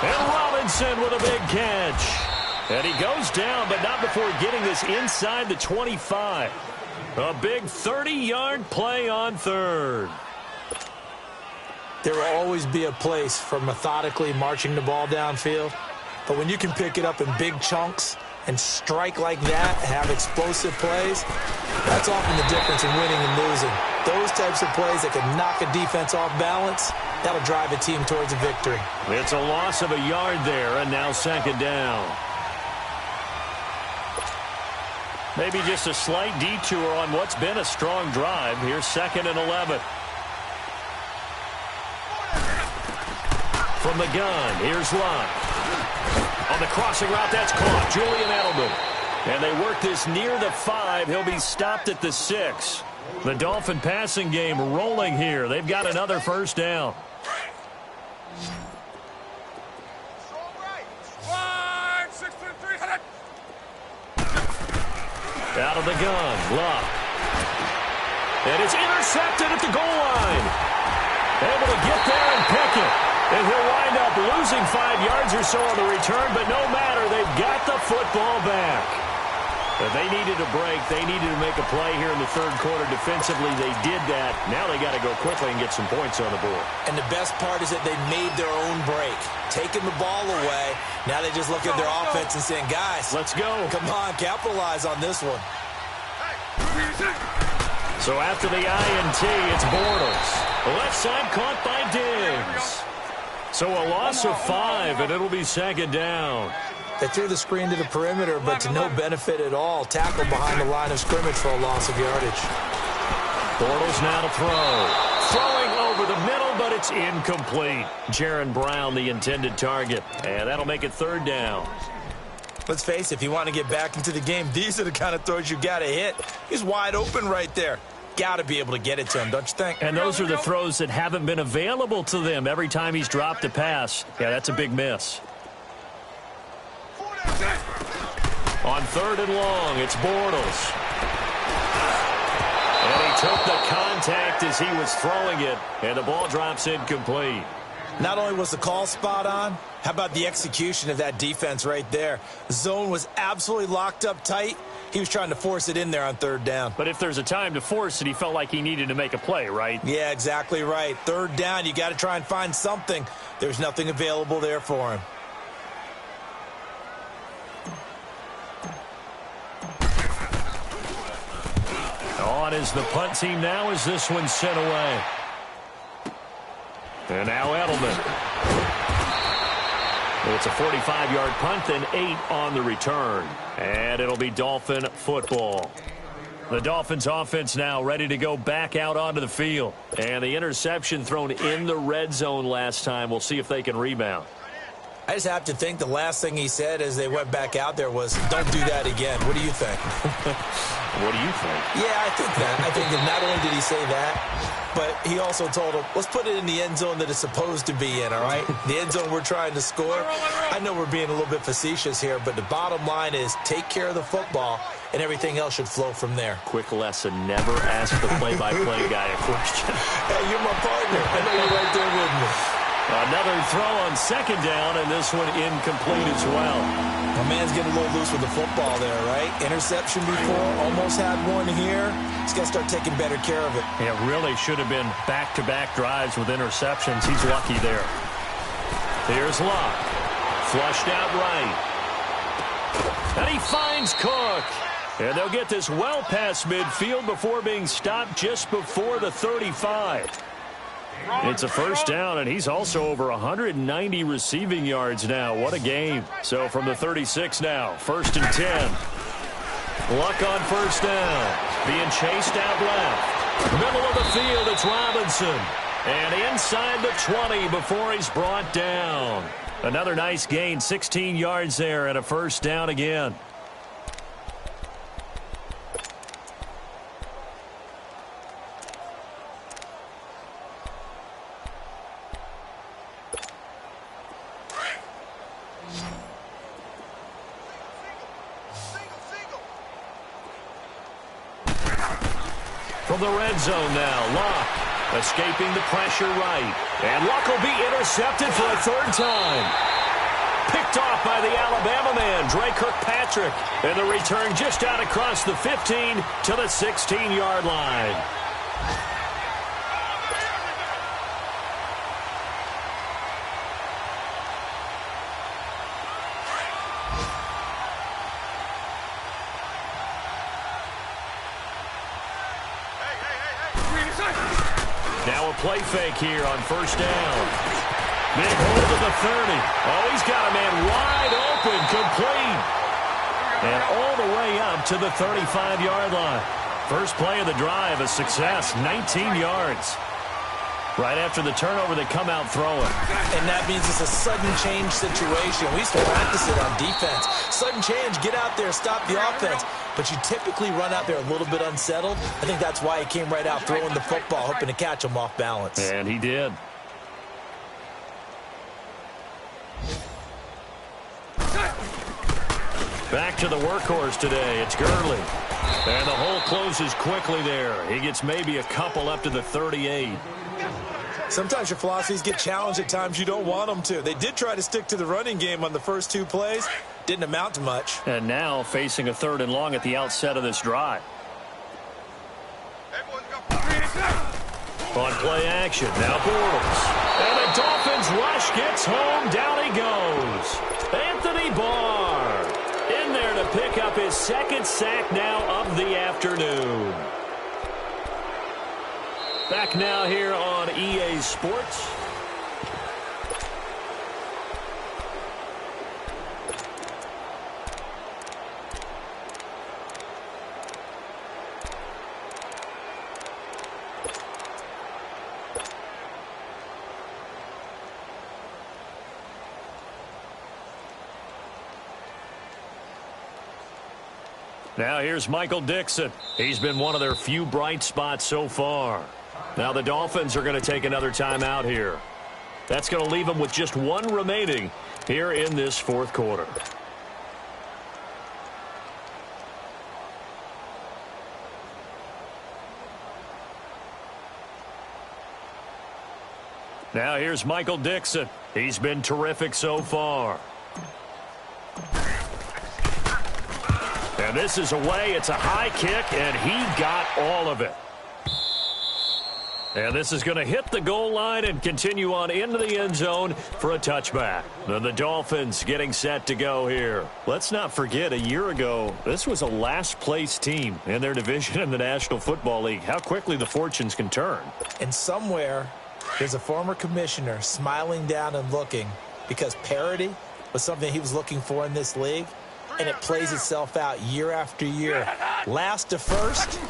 [SPEAKER 3] And Robinson with a big catch. And he goes down, but not before getting this inside the 25. A big 30-yard play on third.
[SPEAKER 4] There will always be a place for methodically marching the ball downfield. But when you can pick it up in big chunks and strike like that, have explosive plays, that's often the difference in winning and losing. Those types of plays that can knock a defense off balance, that'll drive a team towards a victory.
[SPEAKER 3] It's a loss of a yard there, and now second down. Maybe just a slight detour on what's been a strong drive. Here's 2nd and 11. From the gun, here's Locke. On the crossing route, that's caught. Julian Edelman. And they work this near the 5. He'll be stopped at the 6. The Dolphin passing game rolling here. They've got another first down. Out of the gun, Locke. And it's intercepted at the goal line. Able to get there and pick it. And he'll wind up losing 5 yards or so on the return, but no matter, they've got the football back. But they needed a break. They needed to make a play here in the third quarter. Defensively, they did that. Now they got to go quickly and get some points on the board.
[SPEAKER 4] And the best part is that they made their own break. Taking the ball away. Now they just look at their offense and saying, guys,
[SPEAKER 3] let's go. Come
[SPEAKER 4] on, capitalize on this one.
[SPEAKER 3] So after the INT, it's Bortles. Left side caught by Diggs. So a loss of 5, and it'll be second down.
[SPEAKER 4] They threw the screen to the perimeter, but to no benefit at all. Tackled behind the line of scrimmage for a loss of yardage.
[SPEAKER 3] Bortles now to throw. Throwing over the middle, but it's incomplete. Jaron Brown, the intended target. And that'll make it third down.
[SPEAKER 4] Let's face it, if you want to get back into the game, these are the kind of throws you got to hit. He's wide open right there. Got to be able to get it to him, don't you think?
[SPEAKER 3] And those are the throws that haven't been available to them every time he's dropped a pass. Yeah, that's a big miss. On 3rd and long, it's Bortles. And he took the contact as he was throwing it, and the ball drops incomplete.
[SPEAKER 4] Not only was the call spot on, how about the execution of that defense right there? The zone was absolutely locked up tight. He was trying to force it in there on 3rd down.
[SPEAKER 3] But if there's a time to force it, he felt like he needed to make a play, right?
[SPEAKER 4] Yeah, exactly right. 3rd down, you got to try and find something. There's nothing available there for him.
[SPEAKER 3] On is the punt team now as this one's sent away. And now Edelman. It's a 45-yard punt, then 8 on the return. And it'll be Dolphin football. The Dolphins offense now ready to go back out onto the field. And the interception thrown in the red zone last time. We'll see if they can rebound.
[SPEAKER 4] I just have to think the last thing he said as they went back out there was, don't do that again. What do you think?
[SPEAKER 3] What do you think?
[SPEAKER 4] Yeah, I think that. I think that not only did he say that, but he also told him, let's put it in the end zone that it's supposed to be in, all right? The end zone we're trying to score. I know we're being a little bit facetious here, but the bottom line is take care of the football, and everything else should flow from there.
[SPEAKER 3] Quick lesson, never ask the play-by-play guy a question.
[SPEAKER 4] Hey, you're my partner. I know you're right there with me.
[SPEAKER 3] Another throw on second down, and this one incomplete as well.
[SPEAKER 4] My man's getting a little loose with the football there, right? Interception before, almost had one here. He's got to start taking better care of it.
[SPEAKER 3] It really should have been back-to-back drives with interceptions. He's lucky there. Here's Locke. Flushed out right. And he finds Cook. And they'll get this well past midfield before being stopped just before the 35. It's a first down, and he's also over 190 receiving yards now. What a game. So from the 36 now, 1st and 10. Luck on first down. Being chased out left. Middle of the field, it's Robinson. And inside the 20 before he's brought down. Another nice gain, 16 yards there, and a first down again. From the red zone now, Luck escaping the pressure right. And Luck will be intercepted for a 3rd time. Picked off by the Alabama man, Dre Kirkpatrick. And the return just out across the 15 to the 16-yard line. Now a play fake here on first down. Big hold of the 30. Oh, he's got a man wide open, complete. And all the way up to the 35-yard line. First play of the drive, a success, 19 yards. Right after the turnover, they come out throwing.
[SPEAKER 4] And that means it's a sudden change situation. We used to practice it on defense. Sudden change, get out there, stop the offense. But you typically run out there a little bit unsettled. I think that's why he came right out throwing the football, hoping to catch him off balance.
[SPEAKER 3] And he did. Back to the workhorse today. It's Gurley. And the hole closes quickly there. He gets maybe a couple up to the 38.
[SPEAKER 4] Sometimes your philosophies get challenged at times you don't want them to. They did try to stick to the running game on the first 2 plays. Didn't amount to much.
[SPEAKER 3] And now facing a 3rd and long at the outset of this drive. On play action, now Bortles. And the Dolphins rush gets home. Down he goes. Anthony Barr in there to pick up his 2nd sack now of the afternoon. Back now here on EA Sports. Now here's Michael Dixon. He's been one of their few bright spots so far. Now the Dolphins are going to take another timeout here. That's going to leave them with just 1 remaining here in this 4th quarter. Now here's Michael Dixon. He's been terrific so far. And this is away. It's a high kick, and he got all of it. And this is going to hit the goal line and continue on into the end zone for a touchback. And the Dolphins getting set to go here. Let's not forget, a year ago, this was a last-place team in their division in the National Football League. How quickly the fortunes can turn.
[SPEAKER 4] And somewhere, there's a former commissioner smiling down and looking because parity was something he was looking for in this league, and it plays itself out year after year. Last to first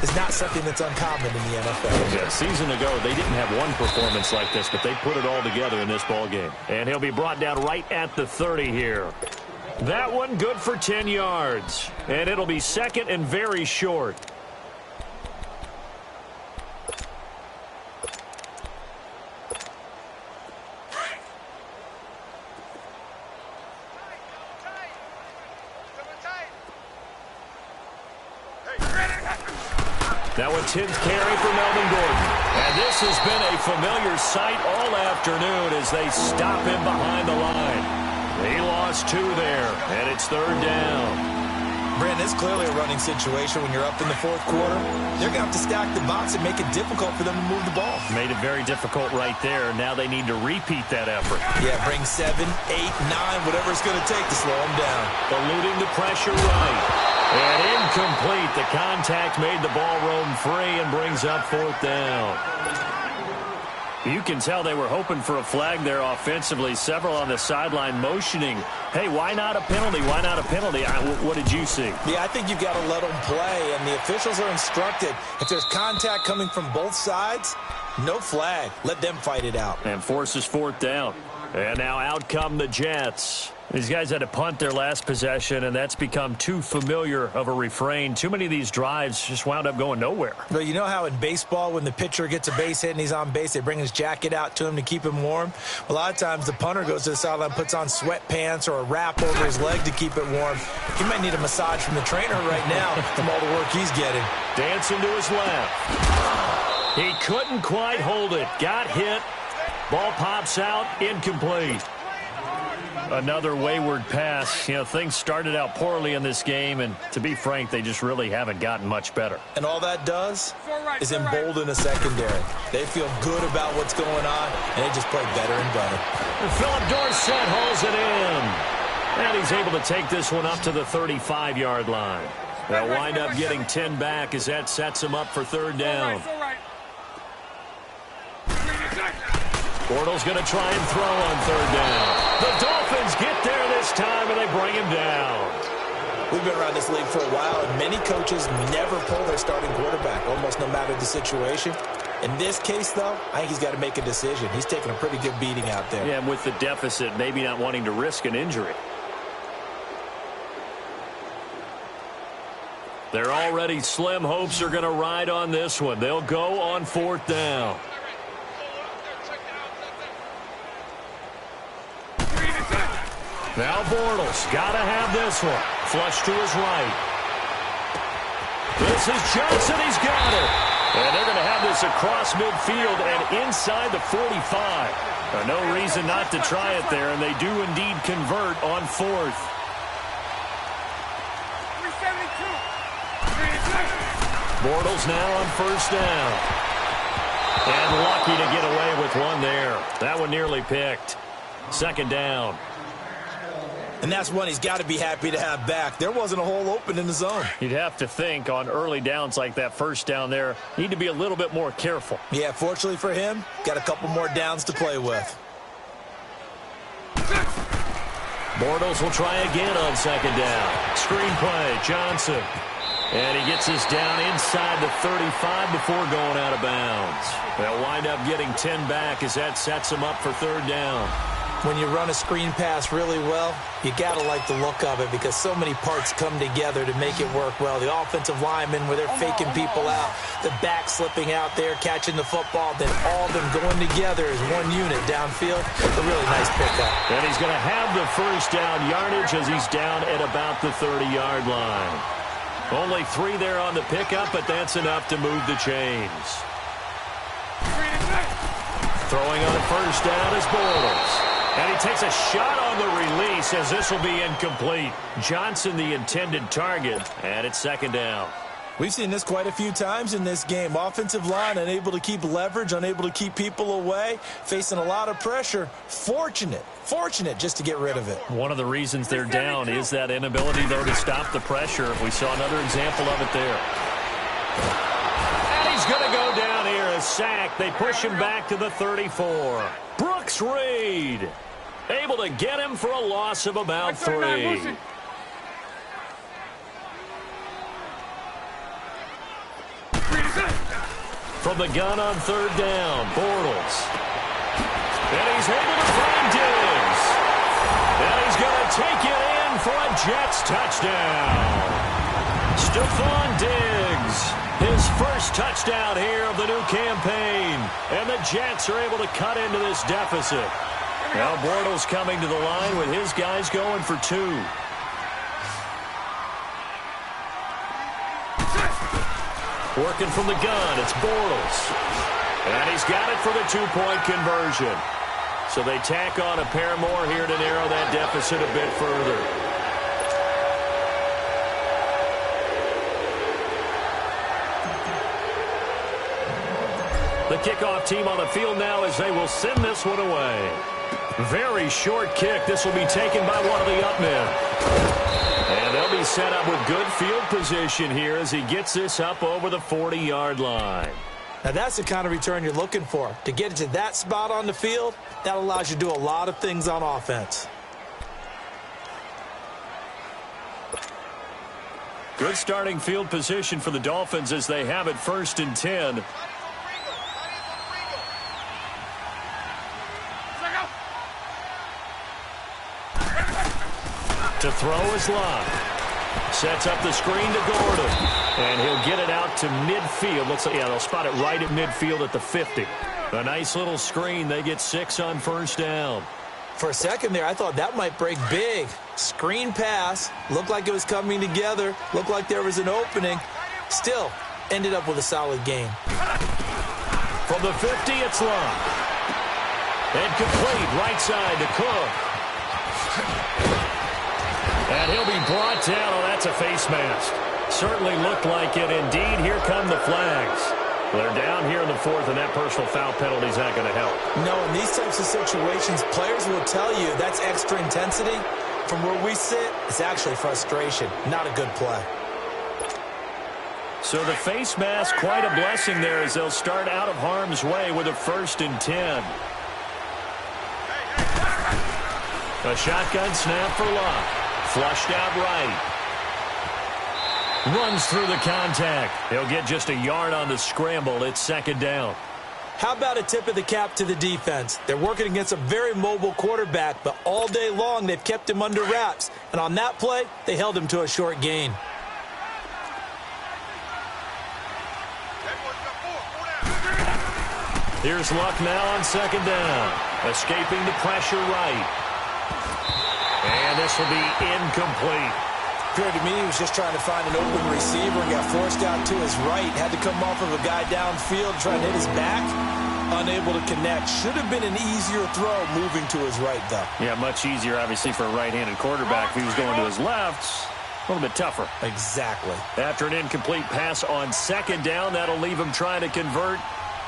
[SPEAKER 4] is not something that's uncommon in the NFL.
[SPEAKER 3] Yeah, a season ago, they didn't have one performance like this, but they put it all together in this ball game. And he'll be brought down right at the 30 here. That one good for 10 yards. And it'll be 2nd and very short. Now a 10th carry for Melvin Gordon. And this has been a familiar sight all afternoon as they stop him behind the line. He lost 2 there, and it's 3rd down.
[SPEAKER 4] Brandon, it's clearly a running situation when you're up in the 4th quarter. They're going to have to stack the box and make it difficult for them to move the ball.
[SPEAKER 3] Made it very difficult right there. Now they need to repeat that effort.
[SPEAKER 4] Yeah, bring 7, 8, 9, whatever it's going to take to slow them down.
[SPEAKER 3] Eluding the pressure right. And incomplete. The contact made the ball roam free and brings up 4th down. You can tell they were hoping for a flag there offensively. Several on the sideline motioning, hey, why not a penalty? Why not a penalty? What did you see?
[SPEAKER 4] Yeah, I think you've got to let them play, and the officials are instructed. If there's contact coming from both sides, no flag. Let them fight it out.
[SPEAKER 3] And forces fourth down. And now out come the Jets. These guys had to punt their last possession, and that's become too familiar of a refrain. Too many of these drives just wound up going nowhere.
[SPEAKER 4] But you know how in baseball, when the pitcher gets a base hit and he's on base, they bring his jacket out to him to keep him warm? A lot of times the punter goes to the sideline, puts on sweatpants or a wrap over his leg to keep it warm. He might need a massage from the trainer right now from all the work he's getting.
[SPEAKER 3] Dancing to his left. He couldn't quite hold it. Got hit. Ball pops out. Incomplete. Another wayward pass. You know, things started out poorly in this game, and to be frank, they just really haven't gotten much better.
[SPEAKER 4] And all that does is embolden a secondary. They feel good about what's going on, and they just play better and better.
[SPEAKER 3] And Philip Dorsett hauls it in. And he's able to take this one up to the 35-yard line. They'll wind up getting 10 back as that sets him up for third down. Bortles going to try and throw on third down. The Dolphins get there this time, and they bring him down.
[SPEAKER 4] We've been around this league for a while, and many coaches never pull their starting quarterback, almost no matter the situation. In this case, though, I think he's got to make a decision. He's taking a pretty good beating out there.
[SPEAKER 3] Yeah, and with the deficit, maybe not wanting to risk an injury. Their already slim hopes are going to ride on this one. They'll go on fourth down. Now Bortles, got to have this one. Flush to his right. This is Johnson, he's got it. And they're going to have this across midfield and inside the 45. No reason not to try it there, and they do indeed convert on fourth. Bortles now on first down. And lucky to get away with one there. That one nearly picked. Second down.
[SPEAKER 4] And that's one he's got to be happy to have back. There wasn't a hole open in the zone.
[SPEAKER 3] You'd have to think on early downs like that first down there, need to be a little bit more careful.
[SPEAKER 4] Yeah, fortunately for him, got a couple more downs to play with.
[SPEAKER 3] Bortles will try again on second down. Screen play, Johnson. And he gets this down inside the 35 before going out of bounds. They'll wind up getting 10 back as that sets him up for third down.
[SPEAKER 4] When you run a screen pass really well, you got to like the look of it because so many parts come together to make it work well. The offensive linemen where they're faking people out, the back slipping out there, catching the football, then all of them going together as one unit downfield. A really nice pickup.
[SPEAKER 3] And he's going to have the first down yardage as he's down at about the 30-yard line. Only 3 there on the pickup, but that's enough to move the chains. Throwing on first down is Bortles. And he takes a shot on the release as this will be incomplete. Johnson the intended target, and it's second down.
[SPEAKER 4] We've seen this quite a few times in this game. Offensive line unable to keep leverage, unable to keep people away, facing a lot of pressure. Fortunate just to get rid of it.
[SPEAKER 3] One of the reasons they're down is that inability, though, to stop the pressure. We saw another example of it there. And he's going to go down here, a sack. They push him back to the 34. Brooks Reed able to get him for a loss of about 3. From the gun on third down, Bortles. And he's able to find Diggs. And he's going to take it in for a Jets touchdown. Stephon Diggs. His first touchdown here of the new campaign. And the Jets are able to cut into this deficit. Now Bortles coming to the line with his guys going for 2. Working from the gun, it's Bortles. And he's got it for the 2-point conversion. So they tack on a pair more here to narrow that deficit a bit further. The kickoff team on the field now as they will send this one away. Very short kick. This will be taken by one of the up men. And they'll be set up with good field position here as he gets this up over the 40-yard line.
[SPEAKER 4] Now, that's the kind of return you're looking for. To get it to that spot on the field, that allows you to do a lot of things on offense.
[SPEAKER 3] Good starting field position for the Dolphins as they have it 1st and 10. To throw is Locke. Sets up the screen to Gordon. And he'll get it out to midfield. Looks like, yeah, they'll spot it right at midfield at the 50. A nice little screen. They get 6 on 1st down.
[SPEAKER 4] For a second there, I thought that might break big. Screen pass. Looked like it was coming together. Looked like there was an opening. Still, ended up with a solid game.
[SPEAKER 3] From the 50, it's Locke. And complete right side to Cook. And he'll be brought down. Oh, that's a face mask. Certainly looked like it. Indeed, here come the flags. They're down here in the 4th, and that personal foul penalty is not going to help.
[SPEAKER 4] No, in these types of situations, players will tell you that's extra intensity. From where we sit, it's actually frustration. Not a good play.
[SPEAKER 3] So the face mask, quite a blessing there as they'll start out of harm's way with a 1st and 10. A shotgun snap for Locke. Flushed out right. Runs through the contact. He'll get just a yard on the scramble. It's 2nd down.
[SPEAKER 4] How about a tip of the cap to the defense? They're working against a very mobile quarterback, but all day long they've kept him under wraps. And on that play, they held him to a short gain.
[SPEAKER 3] Here's Luck now on 2nd down. Escaping the pressure right. And this will be incomplete.
[SPEAKER 4] Appeared to me he was just trying to find an open receiver and got forced out to his right. Had to come off of a guy downfield trying to hit his back. Unable to connect. Should have been an easier throw moving to his right, though.
[SPEAKER 3] Yeah, much easier, obviously, for a right-handed quarterback. If he was going to his left, a little bit tougher.
[SPEAKER 4] Exactly.
[SPEAKER 3] After an incomplete pass on 2nd down, that'll leave him trying to convert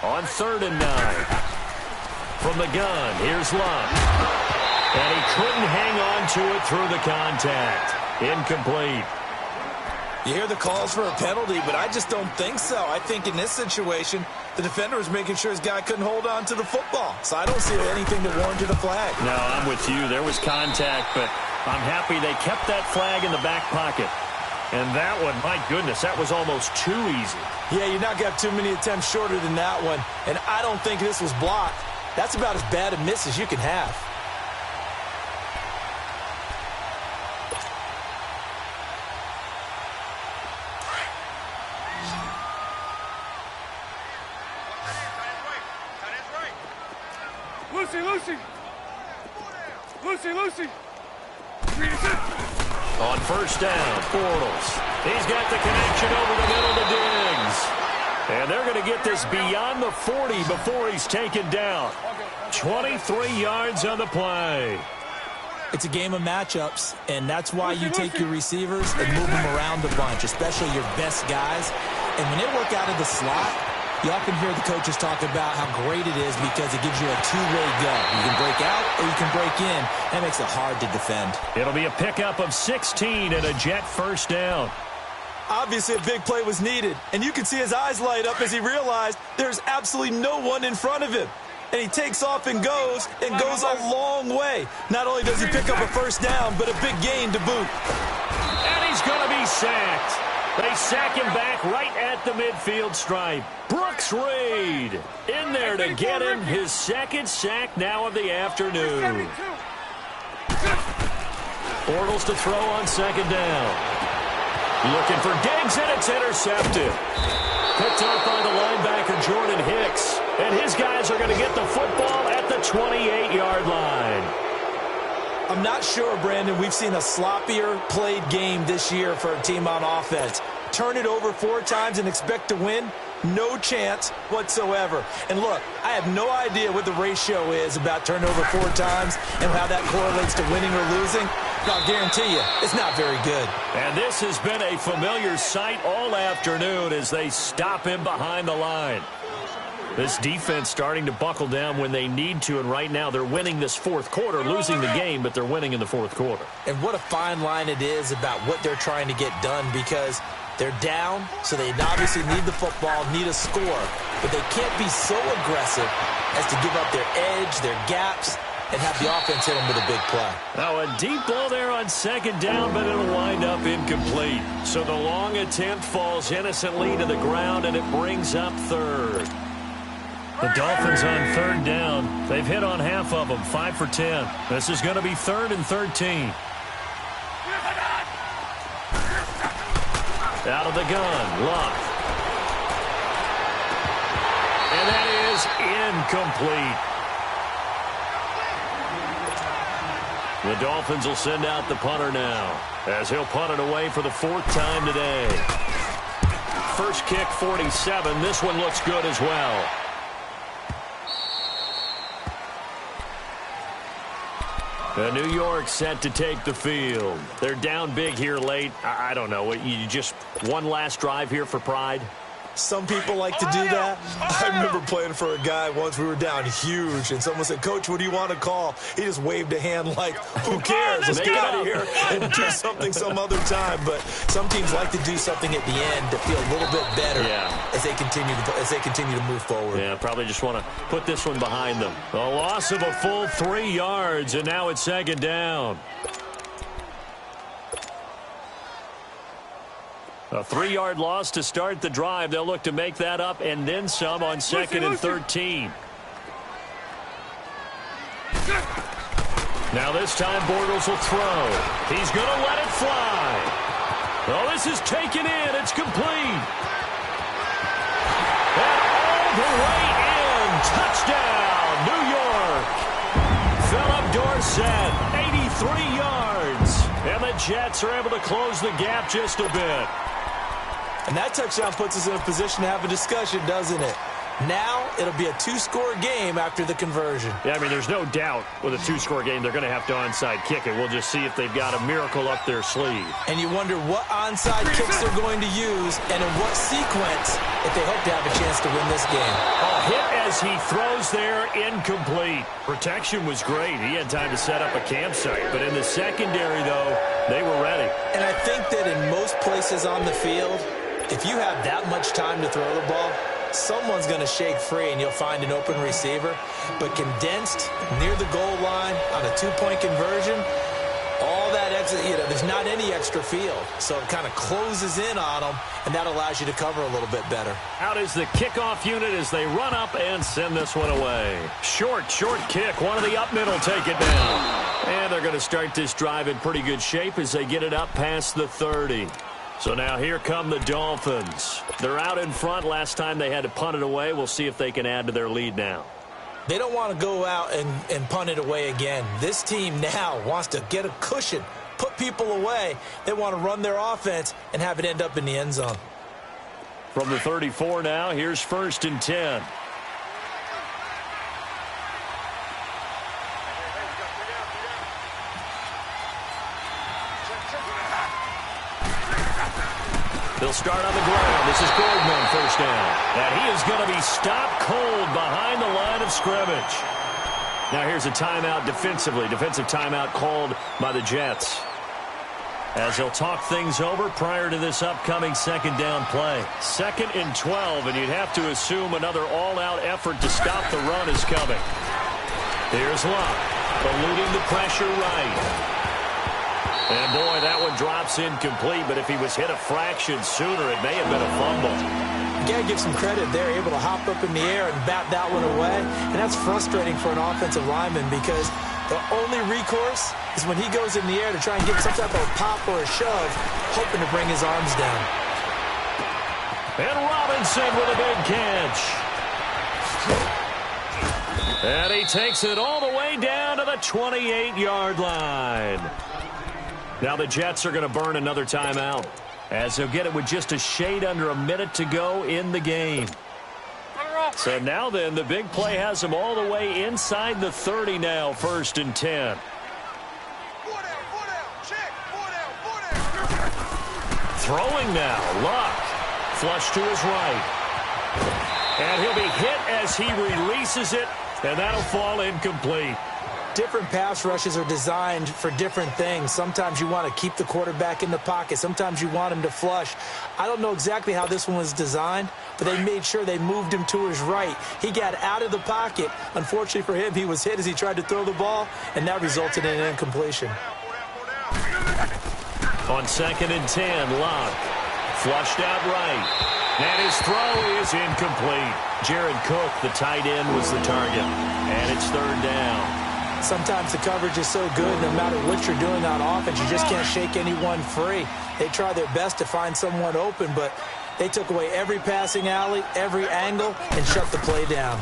[SPEAKER 3] on 3rd and 9. From the gun, here's Locke. And he couldn't hang on to it through the contact. Incomplete.
[SPEAKER 4] You hear the calls for a penalty, but I just don't think so. I think in this situation, the defender was making sure his guy couldn't hold on to the football. So I don't see anything that warranted a flag.
[SPEAKER 3] No, I'm with you. There was contact, but I'm happy they kept that flag in the back pocket. And that one, my goodness, that was almost too easy.
[SPEAKER 4] Yeah, you're not going to have too many attempts shorter than that one. And I don't think this was blocked. That's about as bad a miss as you can have.
[SPEAKER 5] Lucy.
[SPEAKER 3] On 1st down, Bortles. He's got the connection over the middle to Diggs. And they're going to get this beyond the 40 before he's taken down. 23 yards on the play.
[SPEAKER 4] It's a game of matchups, and that's why you take your receivers and move them around a bunch, especially your best guys. And when they work out of the slot, you often hear the coaches talk about how great it is because it gives you a two-way go. You can break out or you can break in. That makes it hard to defend.
[SPEAKER 3] It'll be a pickup of 16 and a Jet 1st down.
[SPEAKER 4] Obviously, a big play was needed, and you can see his eyes light up as he realized there's absolutely no one in front of him. And he takes off and goes a long way. Not only does he pick up a 1st down, but a big gain to boot.
[SPEAKER 3] And he's going to be sacked. They sack him back right at the midfield stripe. Brooks Reed in there to get him his 2nd sack now of the afternoon. Bortles to throw on 2nd down. Looking for Diggs, and it's intercepted. Picked up by the linebacker Jordan Hicks. And his guys are going to get the football at the 28-yard line.
[SPEAKER 4] I'm not sure, Brandon, we've seen a sloppier played game this year for a team on offense. Turn it over 4 times and expect to win? No chance whatsoever. And look, I have no idea what the ratio is about turnover 4 times and how that correlates to winning or losing. But I'll guarantee you, it's not very good.
[SPEAKER 3] And this has been a familiar sight all afternoon as they stop him behind the line. This defense starting to buckle down when they need to, and right now they're winning this 4th quarter, losing the game, but they're winning in the 4th quarter.
[SPEAKER 4] And what a fine line it is about what they're trying to get done, because They're down, so they obviously need the football, need a score. But they can't be so aggressive as to give up their edge, their gaps, and have the offense hit them with a big play.
[SPEAKER 3] Now a deep ball there on second down, but it'll wind up incomplete. So the long attempt falls innocently to the ground, and it brings up third. The Dolphins on third down. They've hit on half of them, 5 for 10. This is going to be 3rd and 13. Out of the gun, Luck. And that is incomplete. The Dolphins will send out the punter now, as he'll punt it away for the 4th time today. First kick, 47. This one looks good as well. New York set to take the field. They're down big here late. I don't know. You just one last drive here for pride?
[SPEAKER 4] Some people like to do that. I remember playing for a guy once. We were down huge, and someone said, "Coach, what do you want to call?" He just waved a hand like, "Who cares? Let's get out of here and do something some other time." But some teams like to do something at the end to feel a little bit better as they continue to move forward.
[SPEAKER 3] Yeah, probably just want to put this one behind them. A loss of a full 3 yards, and now it's second down. A 3-yard loss to start the drive. They'll look to make that up and then some on 2nd and 13. Now this time Bortles will throw. He's going to let it fly. Oh, this is taken in. It's complete. And all the way in. Touchdown, New York. Philip Dorsett, 83 yards. And the Jets are able to close the gap just a bit.
[SPEAKER 4] And that touchdown puts us in a position to have a discussion, doesn't it? Now it'll be a 2-score game after the conversion.
[SPEAKER 3] Yeah, I mean, there's no doubt with a 2-score game they're going to have to onside kick it. We'll just see if they've got a miracle up their sleeve.
[SPEAKER 4] And you wonder what onside kicks they're going to use and in what sequence if they hope to have a chance to win this game.
[SPEAKER 3] A hit as he throws there, incomplete. Protection was great. He had time to set up a campsite. But in the secondary, though, they were ready.
[SPEAKER 4] And I think that in most places on the field, if you have that much time to throw the ball, someone's going to shake free and you'll find an open receiver. But condensed near the goal line on a 2-point conversion, all that extra, there's not any extra field. So it kind of closes in on them, and that allows you to cover a little bit better.
[SPEAKER 3] Out is the kickoff unit as they run up and send this one away. Short kick. One of the up middle take it down. And they're going to start this drive in pretty good shape as they get it up past the 30. So now here come the Dolphins. They're out in front. Last time they had to punt it away. We'll see if they can add to their lead now.
[SPEAKER 4] They don't want to go out and punt it away again. This team now wants to get a cushion, put people away. They want to run their offense and have it end up in the end zone.
[SPEAKER 3] From the 34 now, here's 1st and 10. They'll start on the ground. This is Gordon on 1st down. And he is going to be stopped cold behind the line of scrimmage. Now here's a timeout defensively. Defensive timeout called by the Jets. As they'll talk things over prior to this upcoming 2nd down play. 2nd and 12, and you'd have to assume another all-out effort to stop the run is coming. Here's Luck, eluding the pressure right. And, boy, that one drops incomplete, but if he was hit a fraction sooner, it may have been a fumble.
[SPEAKER 4] You got to give some credit there, able to hop up in the air and bat that one away. And that's frustrating for an offensive lineman because the only recourse is when he goes in the air to try and get some type of a pop or a shove, hoping to bring his arms down.
[SPEAKER 3] And Robinson with a big catch. And he takes it all the way down to the 28-yard line. Now the Jets are going to burn another timeout as they'll get it with just a shade under a minute to go in the game. So now then, the big play has them all the way inside the 30 now, 1st and 10. Throwing now, Luck. Flush to his right. And he'll be hit as he releases it, and that'll fall incomplete.
[SPEAKER 4] different pass rushes are designed for different things. Sometimes you want to keep the quarterback in the pocket. Sometimes you want him to flush. I don't know exactly how this one was designed, but they made sure they moved him to his right. He got out of the pocket. Unfortunately for him, he was hit as he tried to throw the ball, and that resulted in an incompletion.
[SPEAKER 3] On 2nd and 10, Locke flushed out right. And his throw is incomplete. Jared Cook, the tight end, was the target. And it's 3rd down.
[SPEAKER 4] Sometimes the coverage is so good, no matter what you're doing on offense, you just can't shake anyone free. They try their best to find someone open, but they took away every passing alley, every angle, and shut the play down.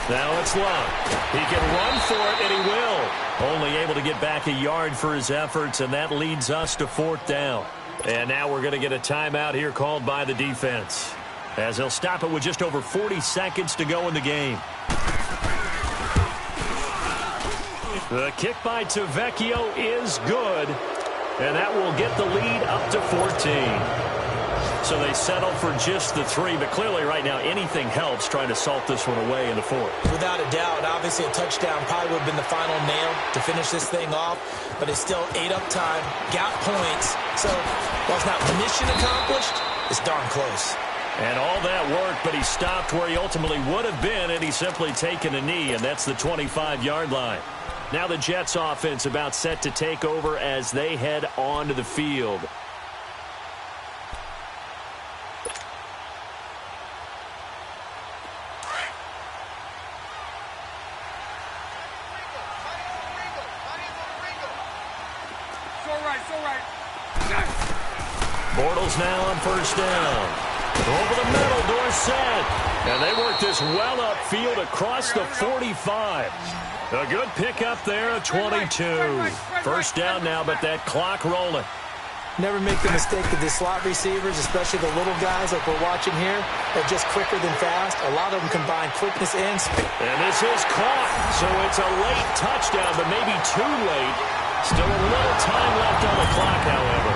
[SPEAKER 3] Now it's Locke. He can run for it, and he will. Only able to get back a yard for his efforts, and that leads us to 4th down. And now we're going to get a timeout here called by the defense, as they'll stop it with just over 40 seconds to go in the game. The kick by Tavecchio is good, and that will get the lead up to 14. So they settle for just the 3, but clearly right now anything helps trying to salt this one away in the 4th.
[SPEAKER 4] Without a doubt, obviously a touchdown probably would have been the final nail to finish this thing off, but it's still ate up time, got points. So while it's not mission accomplished, it's darn close.
[SPEAKER 3] And all that work, but he stopped where he ultimately would have been, and he's simply taken a knee, and that's the 25-yard line. Now the Jets offense about set to take over as they head onto the field. Bortles now on 1st down. Over the middle, Dorsett. And they work this well upfield across the 45. A good pickup there at 22. 1st down now, but that clock rolling.
[SPEAKER 4] Never make the mistake that the slot receivers, especially the little guys like we're watching here, are just quicker than fast. A lot of them combine quickness and speed.
[SPEAKER 3] And this is caught. So it's a late touchdown, but maybe too late. Still a little time left on the clock, however.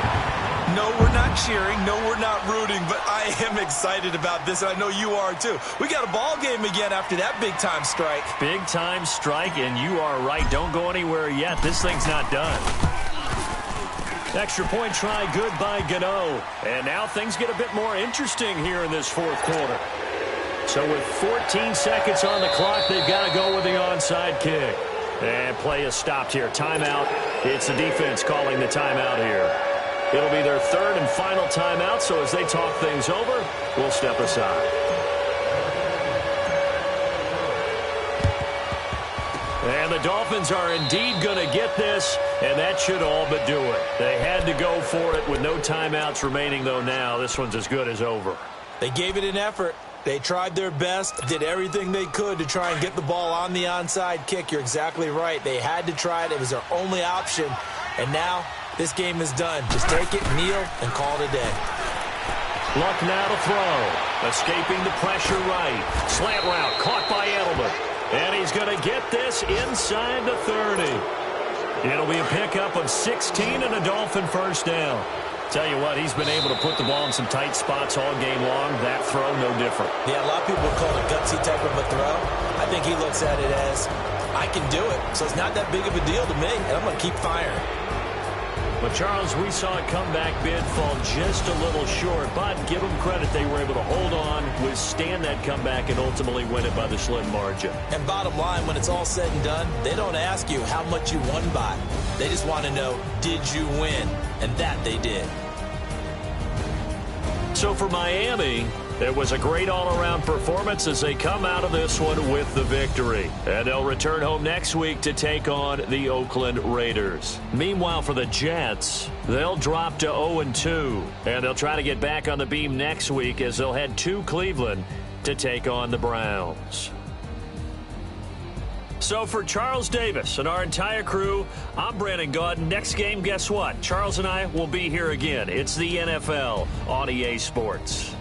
[SPEAKER 4] No, we're not cheering. No, we're not rooting, but I am excited about this, and I know you are too. We got a ball game again after that big-time strike.
[SPEAKER 3] Big-time strike, and you are right. Don't go anywhere yet. This thing's not done. Extra point try good by Gano. And now things get a bit more interesting here in this 4th quarter. So with 14 seconds on the clock, they've got to go with the onside kick. And play is stopped here. Timeout. It's the defense calling the timeout here. It'll be their 3rd and final timeout, so as they talk things over, we'll step aside. And the Dolphins are indeed going to get this, and that should all but do it. They had to go for it with no timeouts remaining, though now this one's as good as over.
[SPEAKER 4] They gave it an effort. They tried their best, did everything they could to try and get the ball on the onside kick. You're exactly right. They had to try it. It was their only option. And now this game is done. Just take it, kneel, and call it a day.
[SPEAKER 3] Luck now to throw. Escaping the pressure right. Slant route caught by Edelman. And he's going to get this inside the 30. It'll be a pickup of 16 and a Dolphin 1st down. Tell you what, he's been able to put the ball in some tight spots all game long. That throw, no different.
[SPEAKER 4] Yeah, a lot of people would call it a gutsy type of a throw. I think he looks at it as, I can do it, so it's not that big of a deal to me, and I'm going to keep firing.
[SPEAKER 3] But, Charles, we saw a comeback bid fall just a little short, but give them credit. They were able to hold on, withstand that comeback, and ultimately win it by the slim margin.
[SPEAKER 4] And bottom line, when it's all said and done, they don't ask you how much you won by. They just want to know, did you win? And that they did.
[SPEAKER 3] So for Miami, it was a great all-around performance as they come out of this one with the victory. And they'll return home next week to take on the Oakland Raiders. Meanwhile, for the Jets, they'll drop to 0-2. And they'll try to get back on the beam next week as they'll head to Cleveland to take on the Browns. So for Charles Davis and our entire crew, I'm Brandon Gaudin. Next game, guess what? Charles and I will be here again. It's the NFL on EA Sports.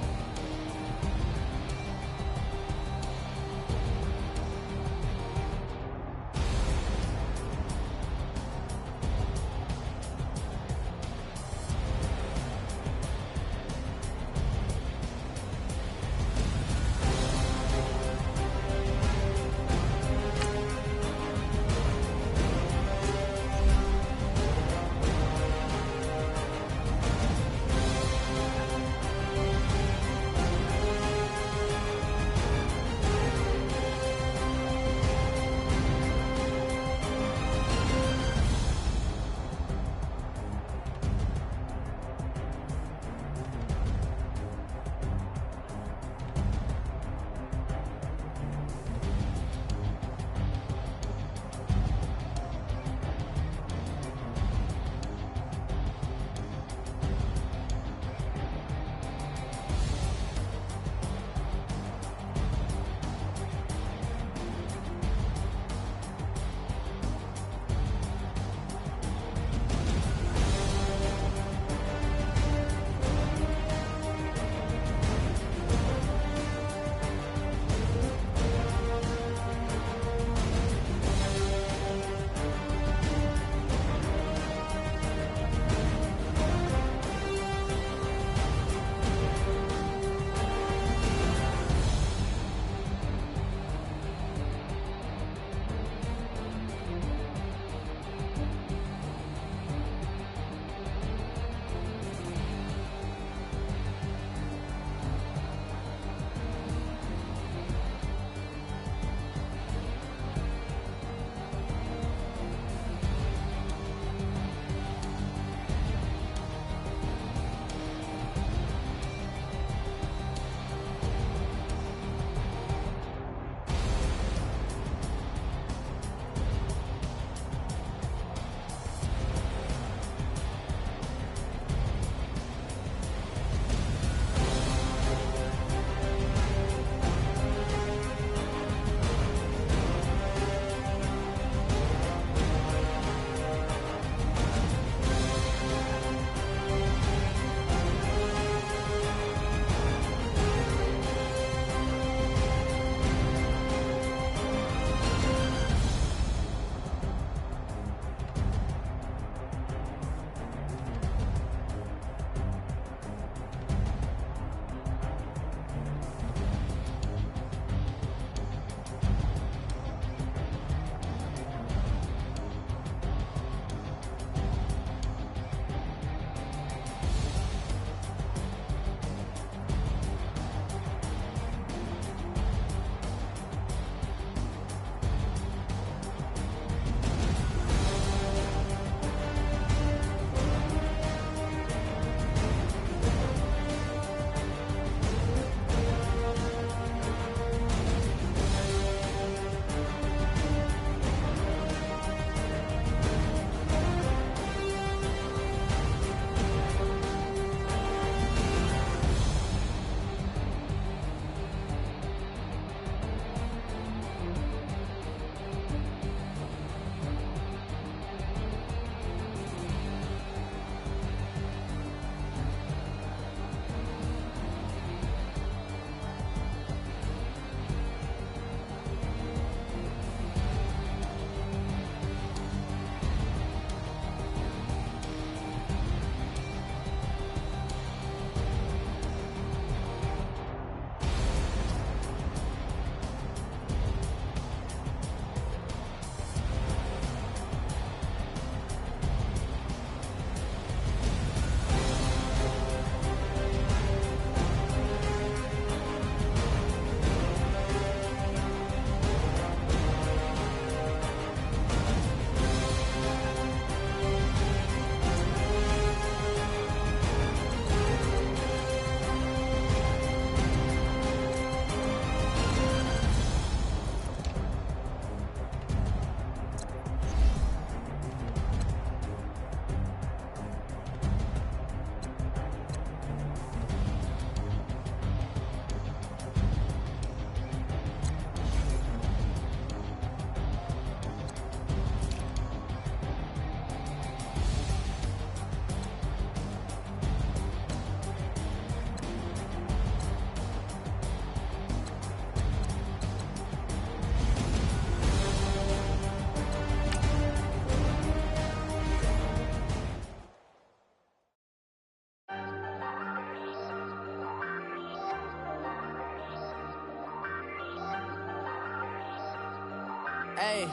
[SPEAKER 6] Hey,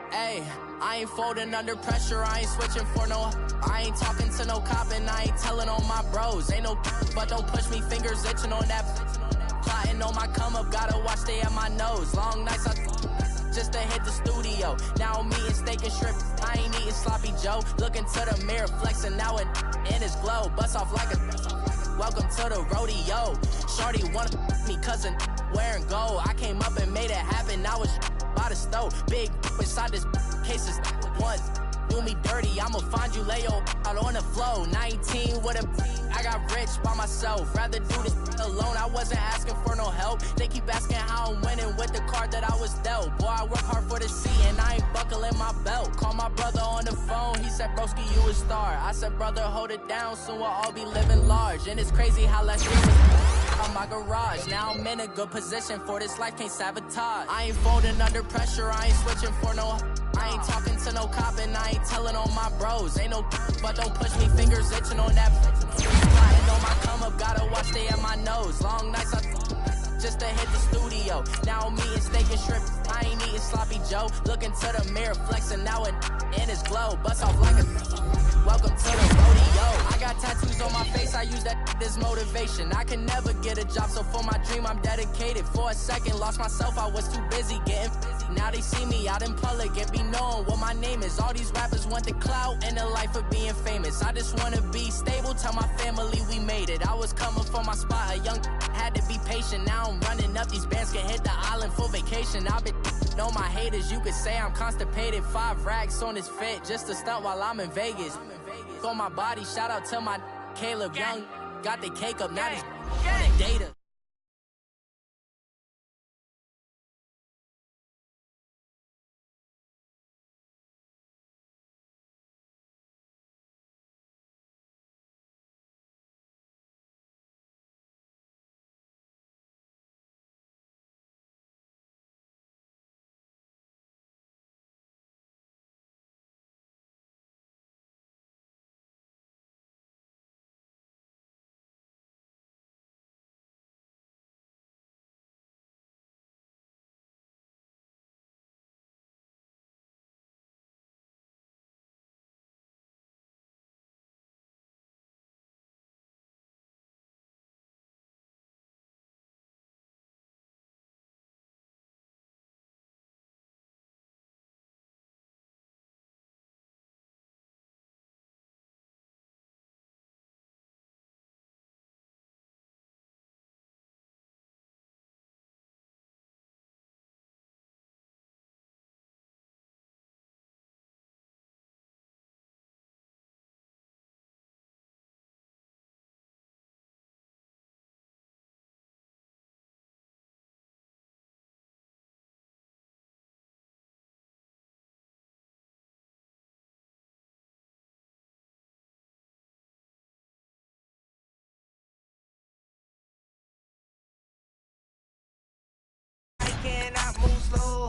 [SPEAKER 6] hey, I ain't folding under pressure, I ain't switching for no. I ain't talking to no cop and I ain't telling on my bros. Ain't no but don't push me, fingers itching on that. Plotting on my come up, gotta watch stay at my nose. Long nights I just to hit the studio. Now I'm eating steak and shrimp, I ain't eating sloppy Joe. Looking to the mirror, flexing now it in his glow. Bust off like a welcome to the rodeo. Shorty wanna me cousin wearing gold. I came up and made it happen, now it's by the stove. Big inside this cases once do me dirty, I'ma find you lay out on the floor. 19 with a I got rich by myself, rather do this alone. I wasn't asking for no help, they keep asking how I'm winning with the card that I was dealt. Boy, I work hard for the C and I ain't buckling my belt. Call my brother on the phone, he said broski you a star. I said brother hold it down, soon we'll all be living large. And it's crazy how last year was on my garage. Now I'm in a good position for this life, can't sabotage. I ain't folding under pressure, I ain't switching for no. I ain't talking to no cop and I ain't telling on my bros. Ain't no but don't push me, fingers itching on that. Plotting on my come up, gotta watch stay at my nose. Long nights I just to hit the studio. Now I'm eating steak and shrimp, I ain't eating sloppy Joe. Looking to the mirror, flexing now it in his glow. Bust off like a welcome to the rodeo. I got tattoos on my face, I use that as motivation. I can never get a job, so for my dream I'm dedicated. For a second, lost myself, I was too busy getting busy. Now they see me out in public and be knowing what my name is. All these rappers want the clout and the life of being famous. I just wanna be stable, tell my family we made it. I was coming for my spot, a young had to be patient. Now I'm running up, these bands can hit the island for vacation. I've been know my haters, you could say I'm constipated. 5 racks on his fit, just to stunt while I'm in Vegas. On my body, shout out to my Caleb Young. Got the cake up, now these on the data.
[SPEAKER 7] I cannot move slow.